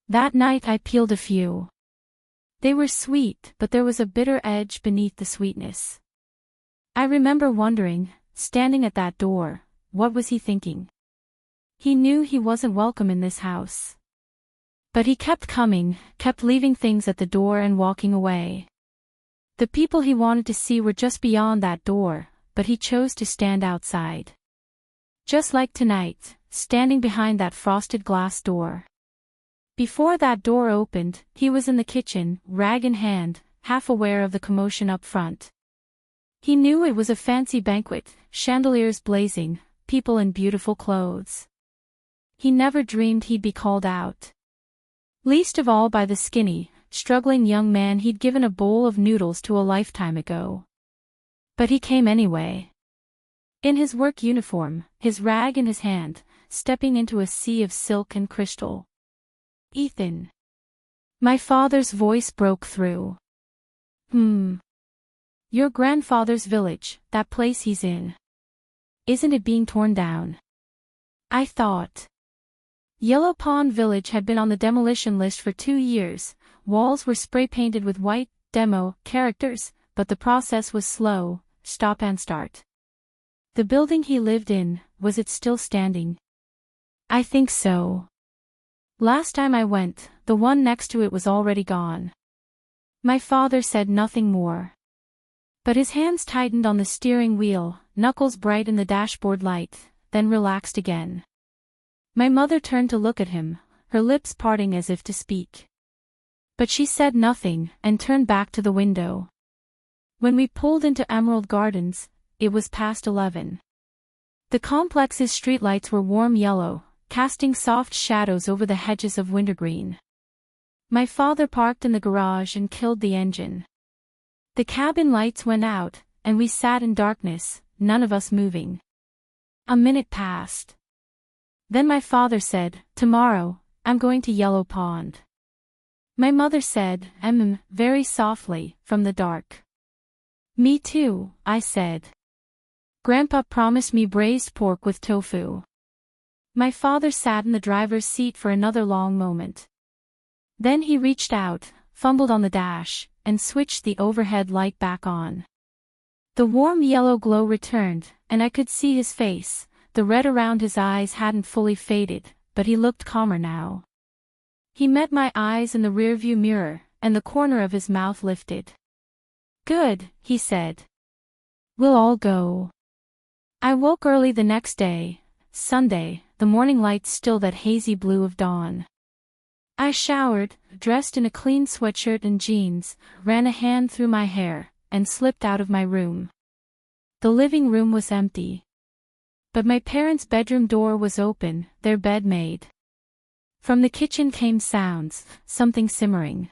S1: That night I peeled a few. They were sweet, but there was a bitter edge beneath the sweetness. I remember wondering, standing at that door, what was he thinking? He knew he wasn't welcome in this house. But he kept coming, kept leaving things at the door and walking away. The people he wanted to see were just beyond that door, but he chose to stand outside. Just like tonight, standing behind that frosted glass door. Before that door opened, he was in the kitchen, rag in hand, half aware of the commotion up front. He knew it was a fancy banquet, chandeliers blazing, people in beautiful clothes. He never dreamed he'd be called out. Least of all by the skinny, struggling young man he'd given a bowl of noodles to a lifetime ago. But he came anyway. In his work uniform, his rag in his hand, stepping into a sea of silk and crystal. "Ethan." My father's voice broke through. Your grandfather's village, that place he's in. Isn't it being torn down?" I thought. Yellow Pond Village had been on the demolition list for 2 years, walls were spray-painted with white, demo, characters, but the process was slow, stop and start. The building he lived in, was it still standing? I think so. Last time I went, the one next to it was already gone. My father said nothing more. But his hands tightened on the steering wheel, knuckles bright in the dashboard light, then relaxed again. My mother turned to look at him, her lips parting as if to speak. But she said nothing, and turned back to the window. When we pulled into Emerald Gardens, it was past 11. The complex's streetlights were warm yellow, casting soft shadows over the hedges of wintergreen. My father parked in the garage and killed the engine. The cabin lights went out, and we sat in darkness, none of us moving. A minute passed. Then my father said, "Tomorrow, I'm going to Yellow Pond." My mother said, very softly, from the dark. "Me too," I said. "Grandpa promised me braised pork with tofu." My father sat in the driver's seat for another long moment. Then he reached out, fumbled on the dash, and switched the overhead light back on. The warm yellow glow returned, and I could see his face. The red around his eyes hadn't fully faded, but he looked calmer now. He met my eyes in the rearview mirror, and the corner of his mouth lifted. "Good," he said. "We'll all go." I woke early the next day, Sunday, the morning light still that hazy blue of dawn. I showered, dressed in a clean sweatshirt and jeans, ran a hand through my hair, and slipped out of my room. The living room was empty. But my parents' bedroom door was open, their bed made. From the kitchen came sounds, something simmering.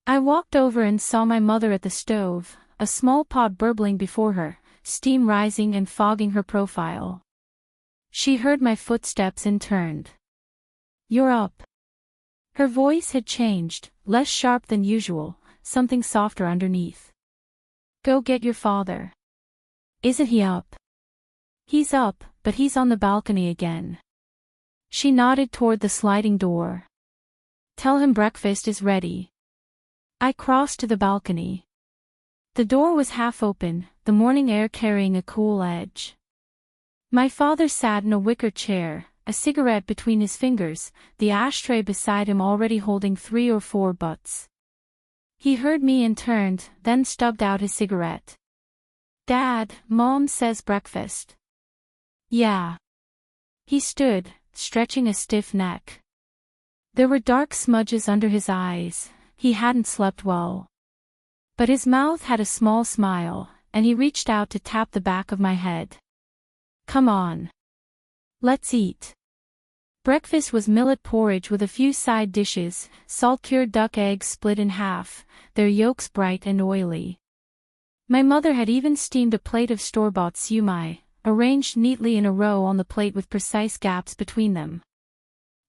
S1: I walked over and saw my mother at the stove, a small pot burbling before her, steam rising and fogging her profile. She heard my footsteps and turned. "You're up." Her voice had changed, less sharp than usual, something softer underneath. "Go get your father." "Isn't he up?" "He's up, but he's on the balcony again." She nodded toward the sliding door. "Tell him breakfast is ready." I crossed to the balcony. The door was half open, the morning air carrying a cool edge. My father sat in a wicker chair, a cigarette between his fingers, the ashtray beside him already holding 3 or 4 butts. He heard me and turned, then stubbed out his cigarette. "Dad, Mom says breakfast." "Yeah." He stood, stretching a stiff neck. There were dark smudges under his eyes, he hadn't slept well. But his mouth had a small smile, and he reached out to tap the back of my head. "Come on. Let's eat." Breakfast was millet porridge with a few side dishes, salt-cured duck eggs split in half, their yolks bright and oily. My mother had even steamed a plate of store-bought siumai, arranged neatly in a row on the plate with precise gaps between them.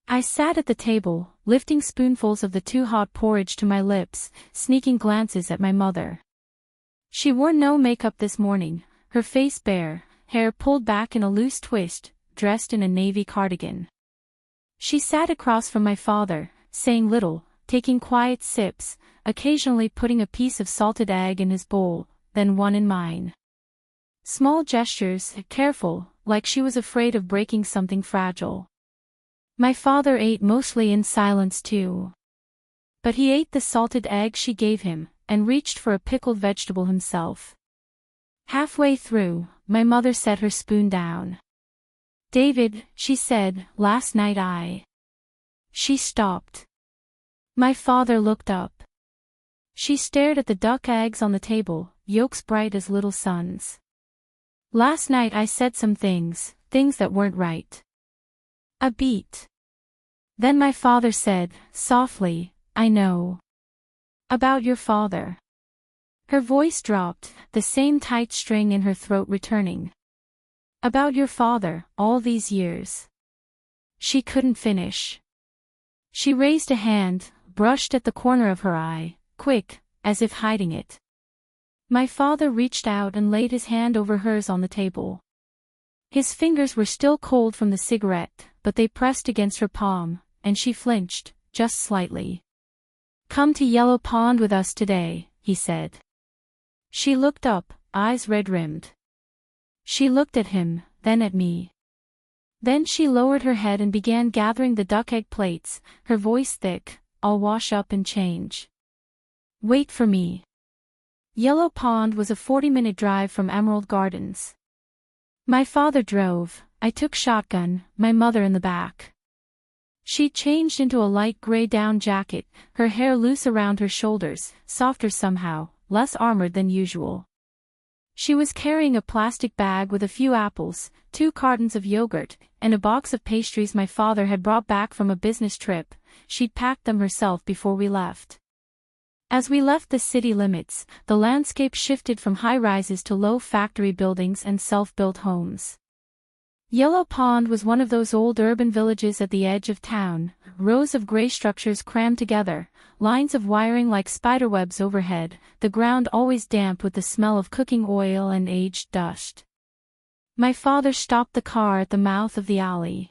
S1: I sat at the table, lifting spoonfuls of the too-hot porridge to my lips, sneaking glances at my mother. She wore no makeup this morning, her face bare, hair pulled back in a loose twist, dressed in a navy cardigan. She sat across from my father, saying little, taking quiet sips, occasionally putting a piece of salted egg in his bowl, then one in mine. Small gestures, careful, like she was afraid of breaking something fragile. My father ate mostly in silence too. But he ate the salted egg she gave him, and reached for a pickled vegetable himself. Halfway through, my mother set her spoon down. "David," she said, "last night I..." She stopped. My father looked up. She stared at the duck eggs on the table, yolks bright as little suns. Last night I said some things that weren't right. A beat. Then my father said, softly, I know. About your father. Her voice dropped, the same tight string in her throat returning. About your father, all these years. She couldn't finish. She raised a hand, brushed at the corner of her eye, quick, as if hiding it. My father reached out and laid his hand over hers on the table. His fingers were still cold from the cigarette, but they pressed against her palm, and she flinched, just slightly. Come to Yellow Pond with us today, he said. She looked up, eyes red-rimmed. She looked at him, then at me. Then she lowered her head and began gathering the duck egg plates, her voice thick, I'll wash up and change. Wait for me. Yellow Pond was a 40-minute drive from Emerald Gardens. My father drove, I took shotgun, my mother in the back. She changed into a light gray down jacket, her hair loose around her shoulders, softer somehow, less armored than usual. She was carrying a plastic bag with a few apples, 2 cartons of yogurt, and a box of pastries my father had brought back from a business trip. She'd packed them herself before we left. As we left the city limits, the landscape shifted from high-rises to low factory buildings and self-built homes. Yellow Pond was one of those old urban villages at the edge of town, rows of gray structures crammed together, lines of wiring like spiderwebs overhead, the ground always damp with the smell of cooking oil and aged dust. My father stopped the car at the mouth of the alley.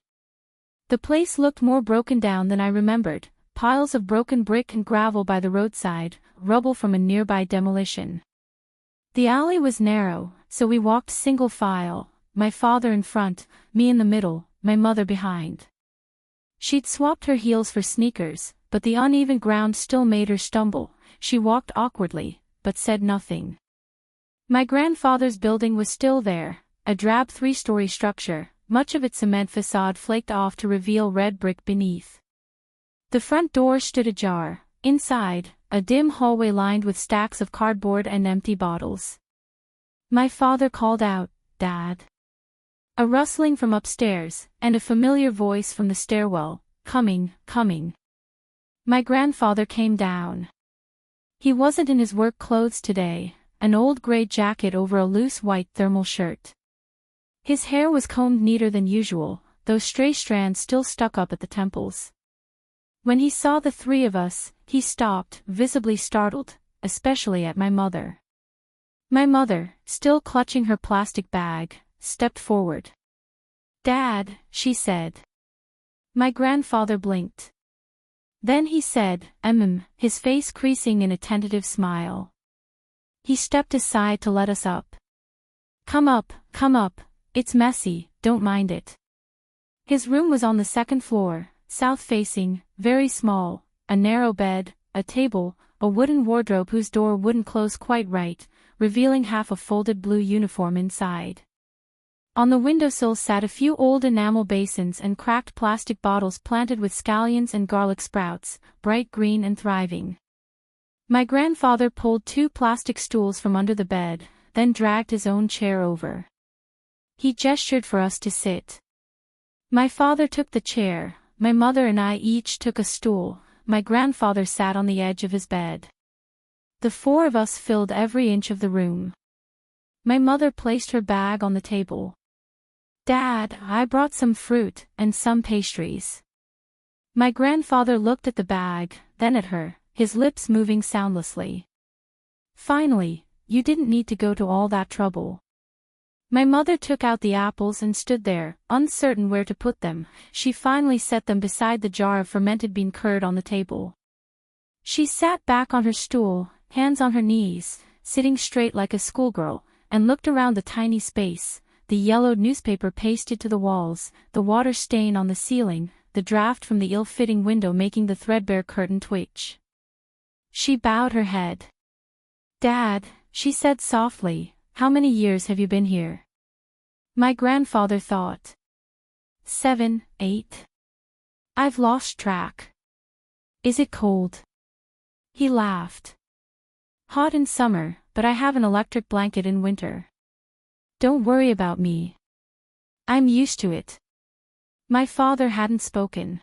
S1: The place looked more broken down than I remembered. Piles of broken brick and gravel by the roadside, rubble from a nearby demolition. The alley was narrow, so we walked single file, my father in front, me in the middle, my mother behind. She'd swapped her heels for sneakers, but the uneven ground still made her stumble. She walked awkwardly, but said nothing. My grandfather's building was still there, a drab 3-story structure, much of its cement facade flaked off to reveal red brick beneath. The front door stood ajar. Inside, a dim hallway lined with stacks of cardboard and empty bottles. My father called out, Dad. A rustling from upstairs, and a familiar voice from the stairwell, coming. My grandfather came down. He wasn't in his work clothes today, an old gray jacket over a loose white thermal shirt. His hair was combed neater than usual, though stray strands still stuck up at the temples. When he saw the 3 of us, he stopped, visibly startled, especially at my mother. My mother, still clutching her plastic bag, stepped forward. Dad, she said. My grandfather blinked. Then he said, his face creasing in a tentative smile. He stepped aside to let us up. Come up, it's messy, don't mind it. His room was on the 2nd floor. South-facing, very small, a narrow bed, a table, a wooden wardrobe whose door wouldn't close quite right, revealing half a folded blue uniform inside. On the windowsill sat a few old enamel basins and cracked plastic bottles planted with scallions and garlic sprouts, bright green and thriving. My grandfather pulled 2 plastic stools from under the bed, then dragged his own chair over. He gestured for us to sit. My father took the chair. My mother and I each took a stool. My grandfather sat on the edge of his bed. The 4 of us filled every inch of the room. My mother placed her bag on the table. Dad, I brought some fruit, and some pastries. My grandfather looked at the bag, then at her, his lips moving soundlessly. Finally, you didn't need to go to all that trouble. My mother took out the apples and stood there, uncertain where to put them. She finally set them beside the jar of fermented bean curd on the table. She sat back on her stool, hands on her knees, sitting straight like a schoolgirl, and looked around the tiny space, the yellowed newspaper pasted to the walls, the water stain on the ceiling, the draft from the ill-fitting window making the threadbare curtain twitch. She bowed her head. Dad, she said softly, how many years have you been here? My grandfather thought. 7, 8. I've lost track. Is it cold? He laughed. Hot in summer, but I have an electric blanket in winter. Don't worry about me. I'm used to it. My father hadn't spoken.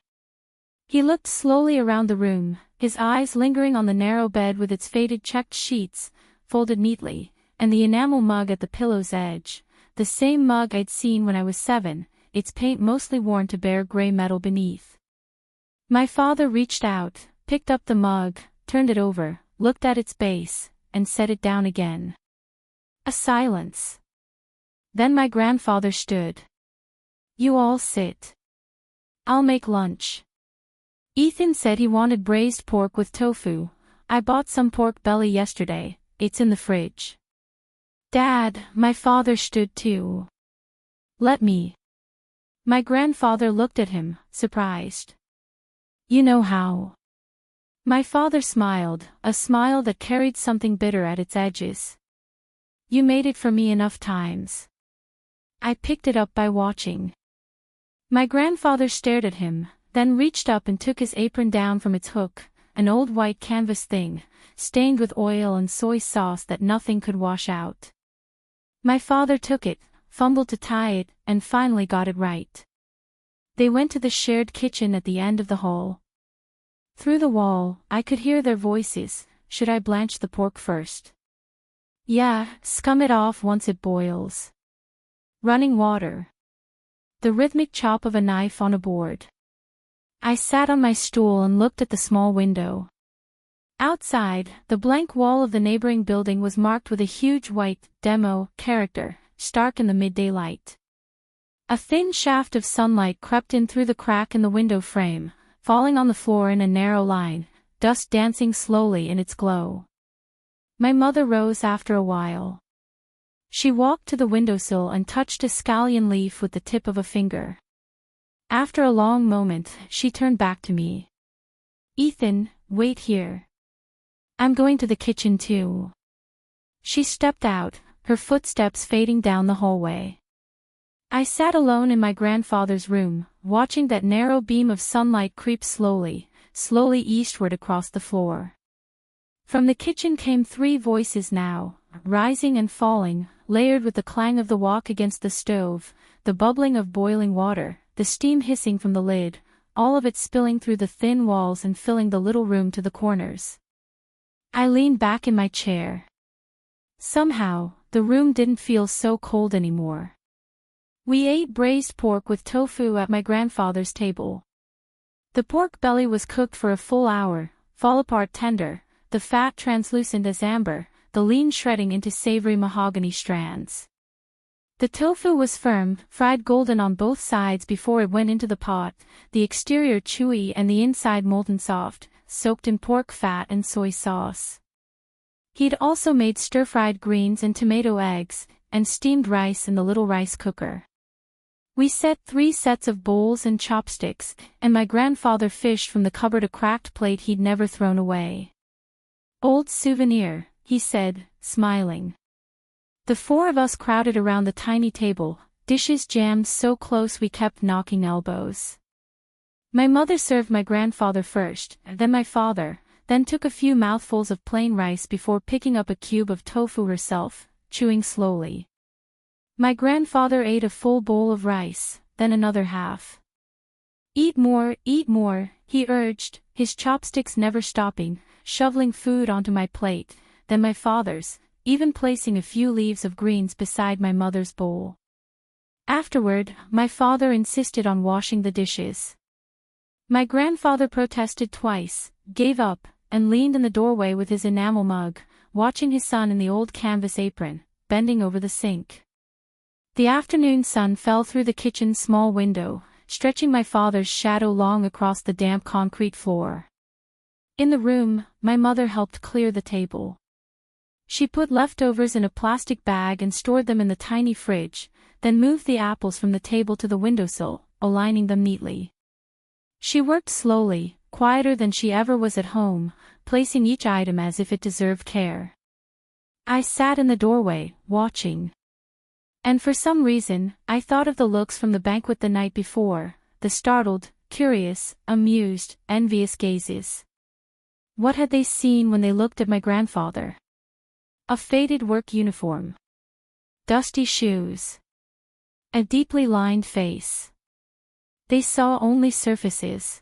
S1: He looked slowly around the room, his eyes lingering on the narrow bed with its faded checked sheets, folded neatly, and the enamel mug at the pillow's edge, the same mug I'd seen when I was 7, its paint mostly worn to bare gray metal beneath. My father reached out, picked up the mug, turned it over, looked at its base, and set it down again. A silence. Then my grandfather stood. You all sit. I'll make lunch. Ethan said he wanted braised pork with tofu. I bought some pork belly yesterday, it's in the fridge. Dad, my father stood too. Let me. My grandfather looked at him, surprised. You know how? My father smiled, a smile that carried something bitter at its edges. You made it for me enough times. I picked it up by watching. My grandfather stared at him, then reached up and took his apron down from its hook, an old white canvas thing, stained with oil and soy sauce that nothing could wash out. My father took it, fumbled to tie it, and finally got it right. They went to the shared kitchen at the end of the hall. Through the wall, I could hear their voices. Should I blanch the pork first? Yeah, scum it off once it boils. Running water. The rhythmic chop of a knife on a board. I sat on my stool and looked at the small window. Outside, the blank wall of the neighboring building was marked with a huge white demo character, stark in the midday light. A thin shaft of sunlight crept in through the crack in the window frame, falling on the floor in a narrow line, dust dancing slowly in its glow. My mother rose after a while. She walked to the windowsill and touched a scallion leaf with the tip of a finger. After a long moment, she turned back to me. Ethan, wait here. I'm going to the kitchen too. She stepped out, her footsteps fading down the hallway. I sat alone in my grandfather's room, watching that narrow beam of sunlight creep slowly eastward across the floor. From the kitchen came 3 voices now, rising and falling, layered with the clang of the wok against the stove, the bubbling of boiling water, the steam hissing from the lid, all of it spilling through the thin walls and filling the little room to the corners. I leaned back in my chair. Somehow, the room didn't feel so cold anymore. We ate braised pork with tofu at my grandfather's table. The pork belly was cooked for a full hour, fall-apart tender, the fat translucent as amber, the lean shredding into savory mahogany strands. The tofu was firm, fried golden on both sides before it went into the pot, the exterior chewy and the inside molten soft, soaked in pork fat and soy sauce. He'd also made stir-fried greens and tomato eggs, and steamed rice in the little rice cooker. We set 3 sets of bowls and chopsticks, and my grandfather fished from the cupboard a cracked plate he'd never thrown away. Old souvenir, he said, smiling. The 4 of us crowded around the tiny table, dishes jammed so close we kept knocking elbows. My mother served my grandfather first, then my father, then took a few mouthfuls of plain rice before picking up a cube of tofu herself, chewing slowly. My grandfather ate a full bowl of rice, then another half. Eat more, he urged, his chopsticks never stopping, shoveling food onto my plate, then my father's, even placing a few leaves of greens beside my mother's bowl. Afterward, my father insisted on washing the dishes. My grandfather protested twice, gave up, and leaned in the doorway with his enamel mug, watching his son in the old canvas apron, bending over the sink. The afternoon sun fell through the kitchen's small window, stretching my father's shadow long across the damp concrete floor. In the room, my mother helped clear the table. She put leftovers in a plastic bag and stored them in the tiny fridge, then moved the apples from the table to the windowsill, aligning them neatly. She worked slowly, quieter than she ever was at home, placing each item as if it deserved care. I sat in the doorway, watching. And for some reason, I thought of the looks from the banquet the night before, the startled, curious, amused, envious gazes. What had they seen when they looked at my grandfather? A faded work uniform. Dusty shoes. A deeply lined face. They saw only surfaces.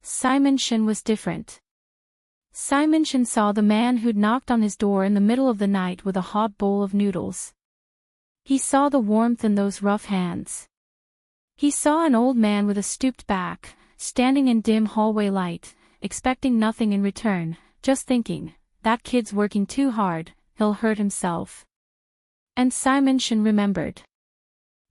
S1: Simonson was different. Simonson saw the man who'd knocked on his door in the middle of the night with a hot bowl of noodles. He saw the warmth in those rough hands. He saw an old man with a stooped back, standing in dim hallway light, expecting nothing in return, just thinking, that kid's working too hard, he'll hurt himself. And Simonson remembered.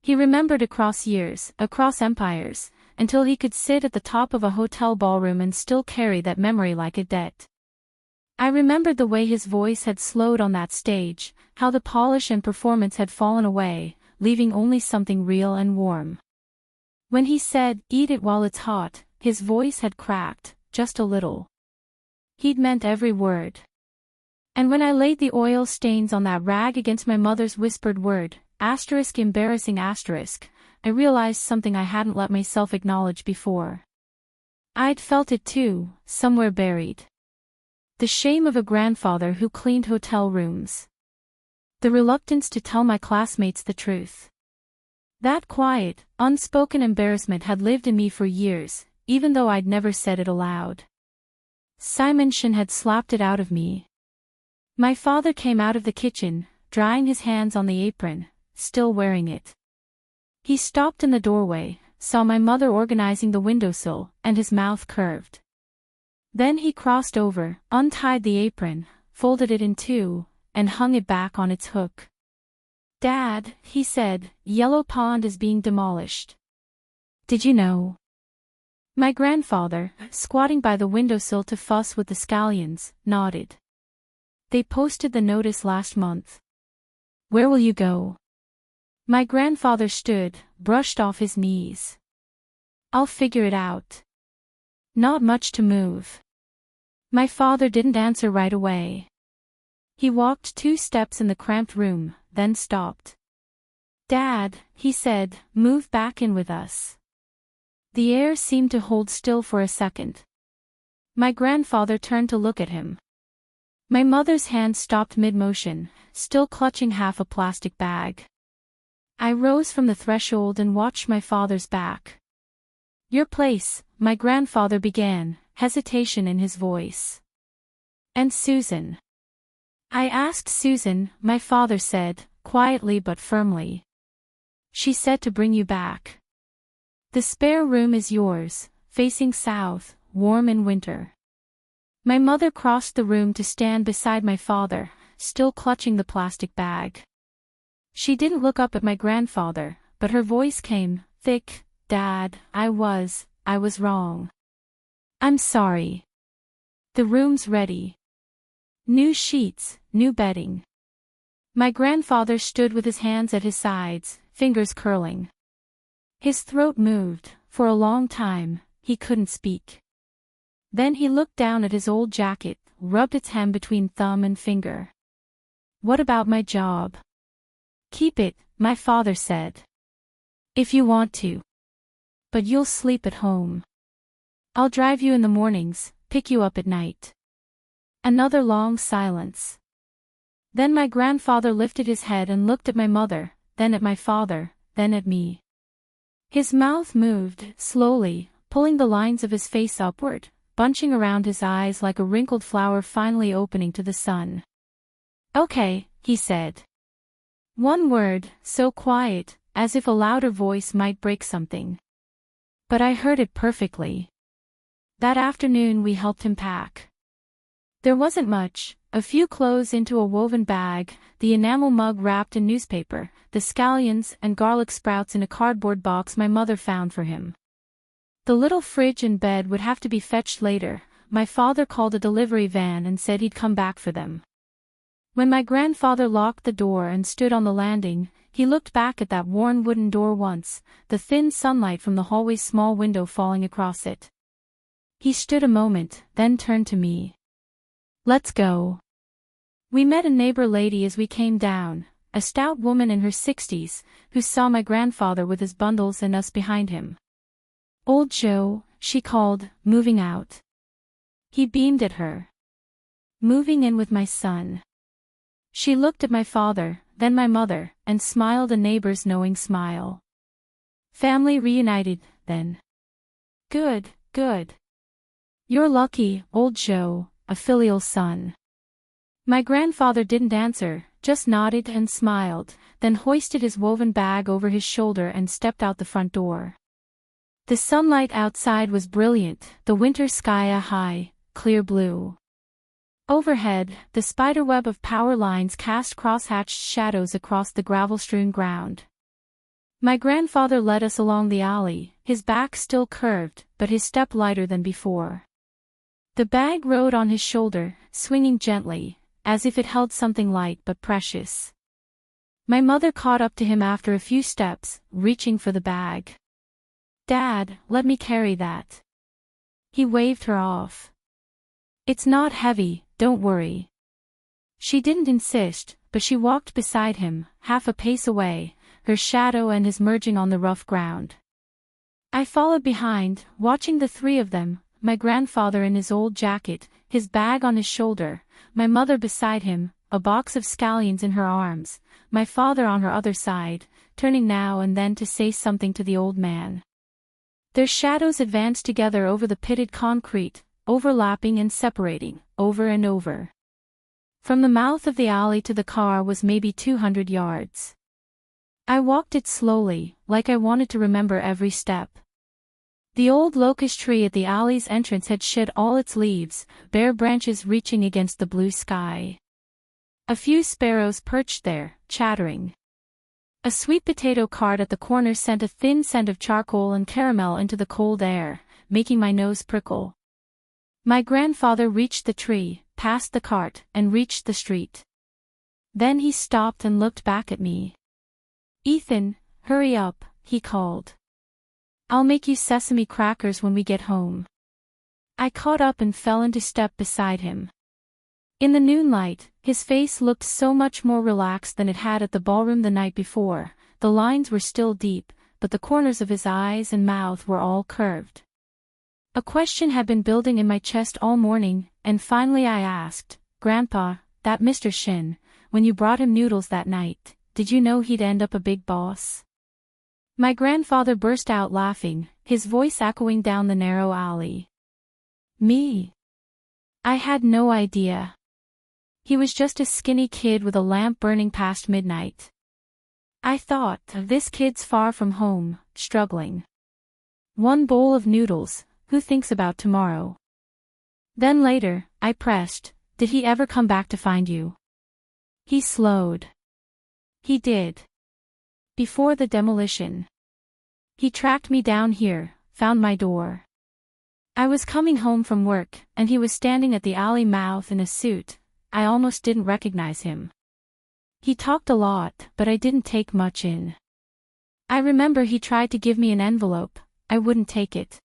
S1: He remembered across years, across empires, until he could sit at the top of a hotel ballroom and still carry that memory like a debt. I remembered the way his voice had slowed on that stage, how the polish and performance had fallen away, leaving only something real and warm. When he said, "Eat it while it's hot," his voice had cracked, just a little. He'd meant every word. And when I laid the oil stains on that rag against my mother's whispered word, *embarrassing*, I realized something I hadn't let myself acknowledge before. I'd felt it too, somewhere buried. The shame of a grandfather who cleaned hotel rooms. The reluctance to tell my classmates the truth. That quiet, unspoken embarrassment had lived in me for years, even though I'd never said it aloud. Simonson had slapped it out of me. My father came out of the kitchen, drying his hands on the apron, still wearing it. He stopped in the doorway, saw my mother organizing the windowsill, and his mouth curved. Then he crossed over, untied the apron, folded it in two, and hung it back on its hook. "Dad," he said, "Yellow Pond is being demolished. Did you know?" My grandfather, squatting by the windowsill to fuss with the scallions, nodded. "They posted the notice last month." "Where will you go?" My grandfather stood, brushed off his knees. "I'll figure it out. Not much to move." My father didn't answer right away. He walked 2 steps in the cramped room, then stopped. "Dad," he said, "move back in with us." The air seemed to hold still for a second. My grandfather turned to look at him. My mother's hand stopped mid-motion, still clutching half a plastic bag. I rose from the threshold and watched my father's back. "Your place," my grandfather began, hesitation in his voice. "And Susan?" "I asked Susan," my father said, quietly but firmly. "She said to bring you back. The spare room is yours, facing south, warm in winter." My mother crossed the room to stand beside my father, still clutching the plastic bag. She didn't look up at my grandfather, but her voice came, thick, "Dad, I was wrong. I'm sorry. The room's ready. New sheets, new bedding." My grandfather stood with his hands at his sides, fingers curling. His throat moved. For a long time, he couldn't speak. Then he looked down at his old jacket, rubbed its hem between thumb and finger. "What about my job?" "Keep it," my father said. "If you want to. But you'll sleep at home. I'll drive you in the mornings, pick you up at night." Another long silence. Then my grandfather lifted his head and looked at my mother, then at my father, then at me. His mouth moved, slowly, pulling the lines of his face upward, bunching around his eyes like a wrinkled flower finally opening to the sun. "Okay," he said. One word, so quiet, as if a louder voice might break something. But I heard it perfectly. That afternoon we helped him pack. There wasn't much, a few clothes into a woven bag, the enamel mug wrapped in newspaper, the scallions and garlic sprouts in a cardboard box my mother found for him. The little fridge and bed would have to be fetched later. My father called a delivery van and said he'd come back for them. When my grandfather locked the door and stood on the landing, he looked back at that worn wooden door once, the thin sunlight from the hallway's small window falling across it. He stood a moment, then turned to me. "Let's go." We met a neighbor lady as we came down, a stout woman in her 60s, who saw my grandfather with his bundles and us behind him. Old Joe, she called, moving out. He beamed at her. Moving in with my son. She looked at my father, then my mother, and smiled a neighbor's knowing smile. Family reunited, then. Good, good. You're lucky, old Joe, a filial son. My grandfather didn't answer, just nodded and smiled, then hoisted his woven bag over his shoulder and stepped out the front door. The sunlight outside was brilliant, the winter sky a high, clear blue. Overhead, the spiderweb of power lines cast crosshatched shadows across the gravel-strewn ground. My grandfather led us along the alley, his back still curved, but his step lighter than before. The bag rode on his shoulder, swinging gently, as if it held something light but precious. My mother caught up to him after a few steps, reaching for the bag. Dad, let me carry that. He waved her off. It's not heavy, don't worry. She didn't insist, but she walked beside him, half a pace away, her shadow and his merging on the rough ground. I followed behind, watching the three of them, my grandfather in his old jacket, his bag on his shoulder, my mother beside him, a box of scallions in her arms, my father on her other side, turning now and then to say something to the old man. Their shadows advanced together over the pitted concrete, overlapping and separating, over and over. From the mouth of the alley to the car was maybe 200 yards. I walked it slowly, like I wanted to remember every step. The old locust tree at the alley's entrance had shed all its leaves, bare branches reaching against the blue sky. A few sparrows perched there, chattering. A sweet potato cart at the corner sent a thin scent of charcoal and caramel into the cold air, making my nose prickle. My grandfather reached the tree, passed the cart, and reached the street. Then he stopped and looked back at me. Ethan, hurry up, he called. I'll make you sesame crackers when we get home. I caught up and fell into step beside him. In the noonlight, his face looked so much more relaxed than it had at the ballroom the night before. The lines were still deep, but the corners of his eyes and mouth were all curved. A question had been building in my chest all morning, and finally I asked, Grandpa, that Mr. Shin, when you brought him noodles that night, did you know he'd end up a big boss? My grandfather burst out laughing, his voice echoing down the narrow alley. Me? I had no idea. He was just a skinny kid with a lamp burning past midnight. I thought, this kid's far from home, struggling. One bowl of noodles, who thinks about tomorrow? Then later, I pressed, did he ever come back to find you? He slowed. He did. Before the demolition. He tracked me down here, found my door. I was coming home from work, and he was standing at the alley mouth in a suit. I almost didn't recognize him. He talked a lot, but I didn't take much in. I remember he tried to give me an envelope. I wouldn't take it.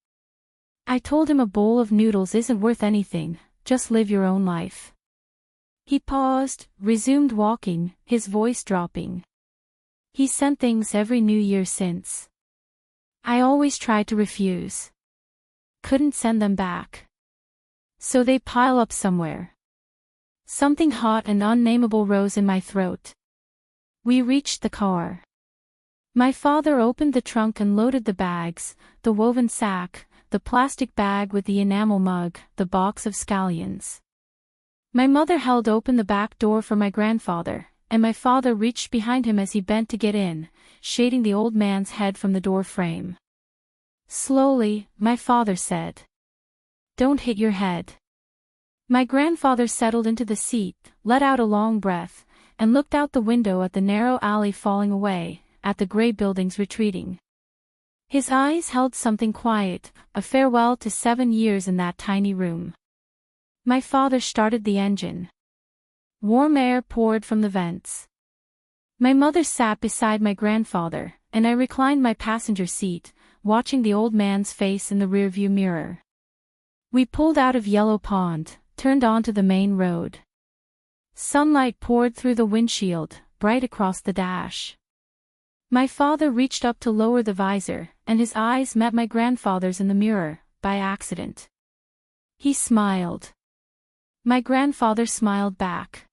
S1: I told him a bowl of noodles isn't worth anything, just live your own life. He paused, resumed walking, his voice dropping. He sent things every New Year since. I always tried to refuse. Couldn't send them back. So they pile up somewhere. Something hot and unnameable rose in my throat. We reached the car. My father opened the trunk and loaded the bags, the woven sack, the plastic bag with the enamel mug, the box of scallions. My mother held open the back door for my grandfather, and my father reached behind him as he bent to get in, shading the old man's head from the door frame. Slowly, my father said, "Don't hit your head." My grandfather settled into the seat, let out a long breath, and looked out the window at the narrow alley falling away, at the gray buildings retreating. His eyes held something quiet, a farewell to 7 years in that tiny room. My father started the engine. Warm air poured from the vents. My mother sat beside my grandfather, and I reclined my passenger seat, watching the old man's face in the rearview mirror. We pulled out of Yellow Pond, turned onto the main road. Sunlight poured through the windshield, bright across the dash. My father reached up to lower the visor, and his eyes met my grandfather's in the mirror, by accident. He smiled. My grandfather smiled back.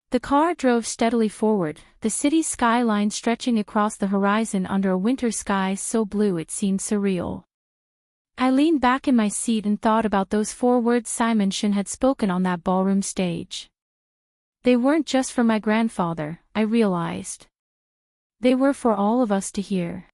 S1: The car drove steadily forward, the city skyline stretching across the horizon under a winter sky so blue it seemed surreal. I leaned back in my seat and thought about those 4 words Simon Shin had spoken on that ballroom stage. They weren't just for my grandfather, I realized. They were for all of us to hear.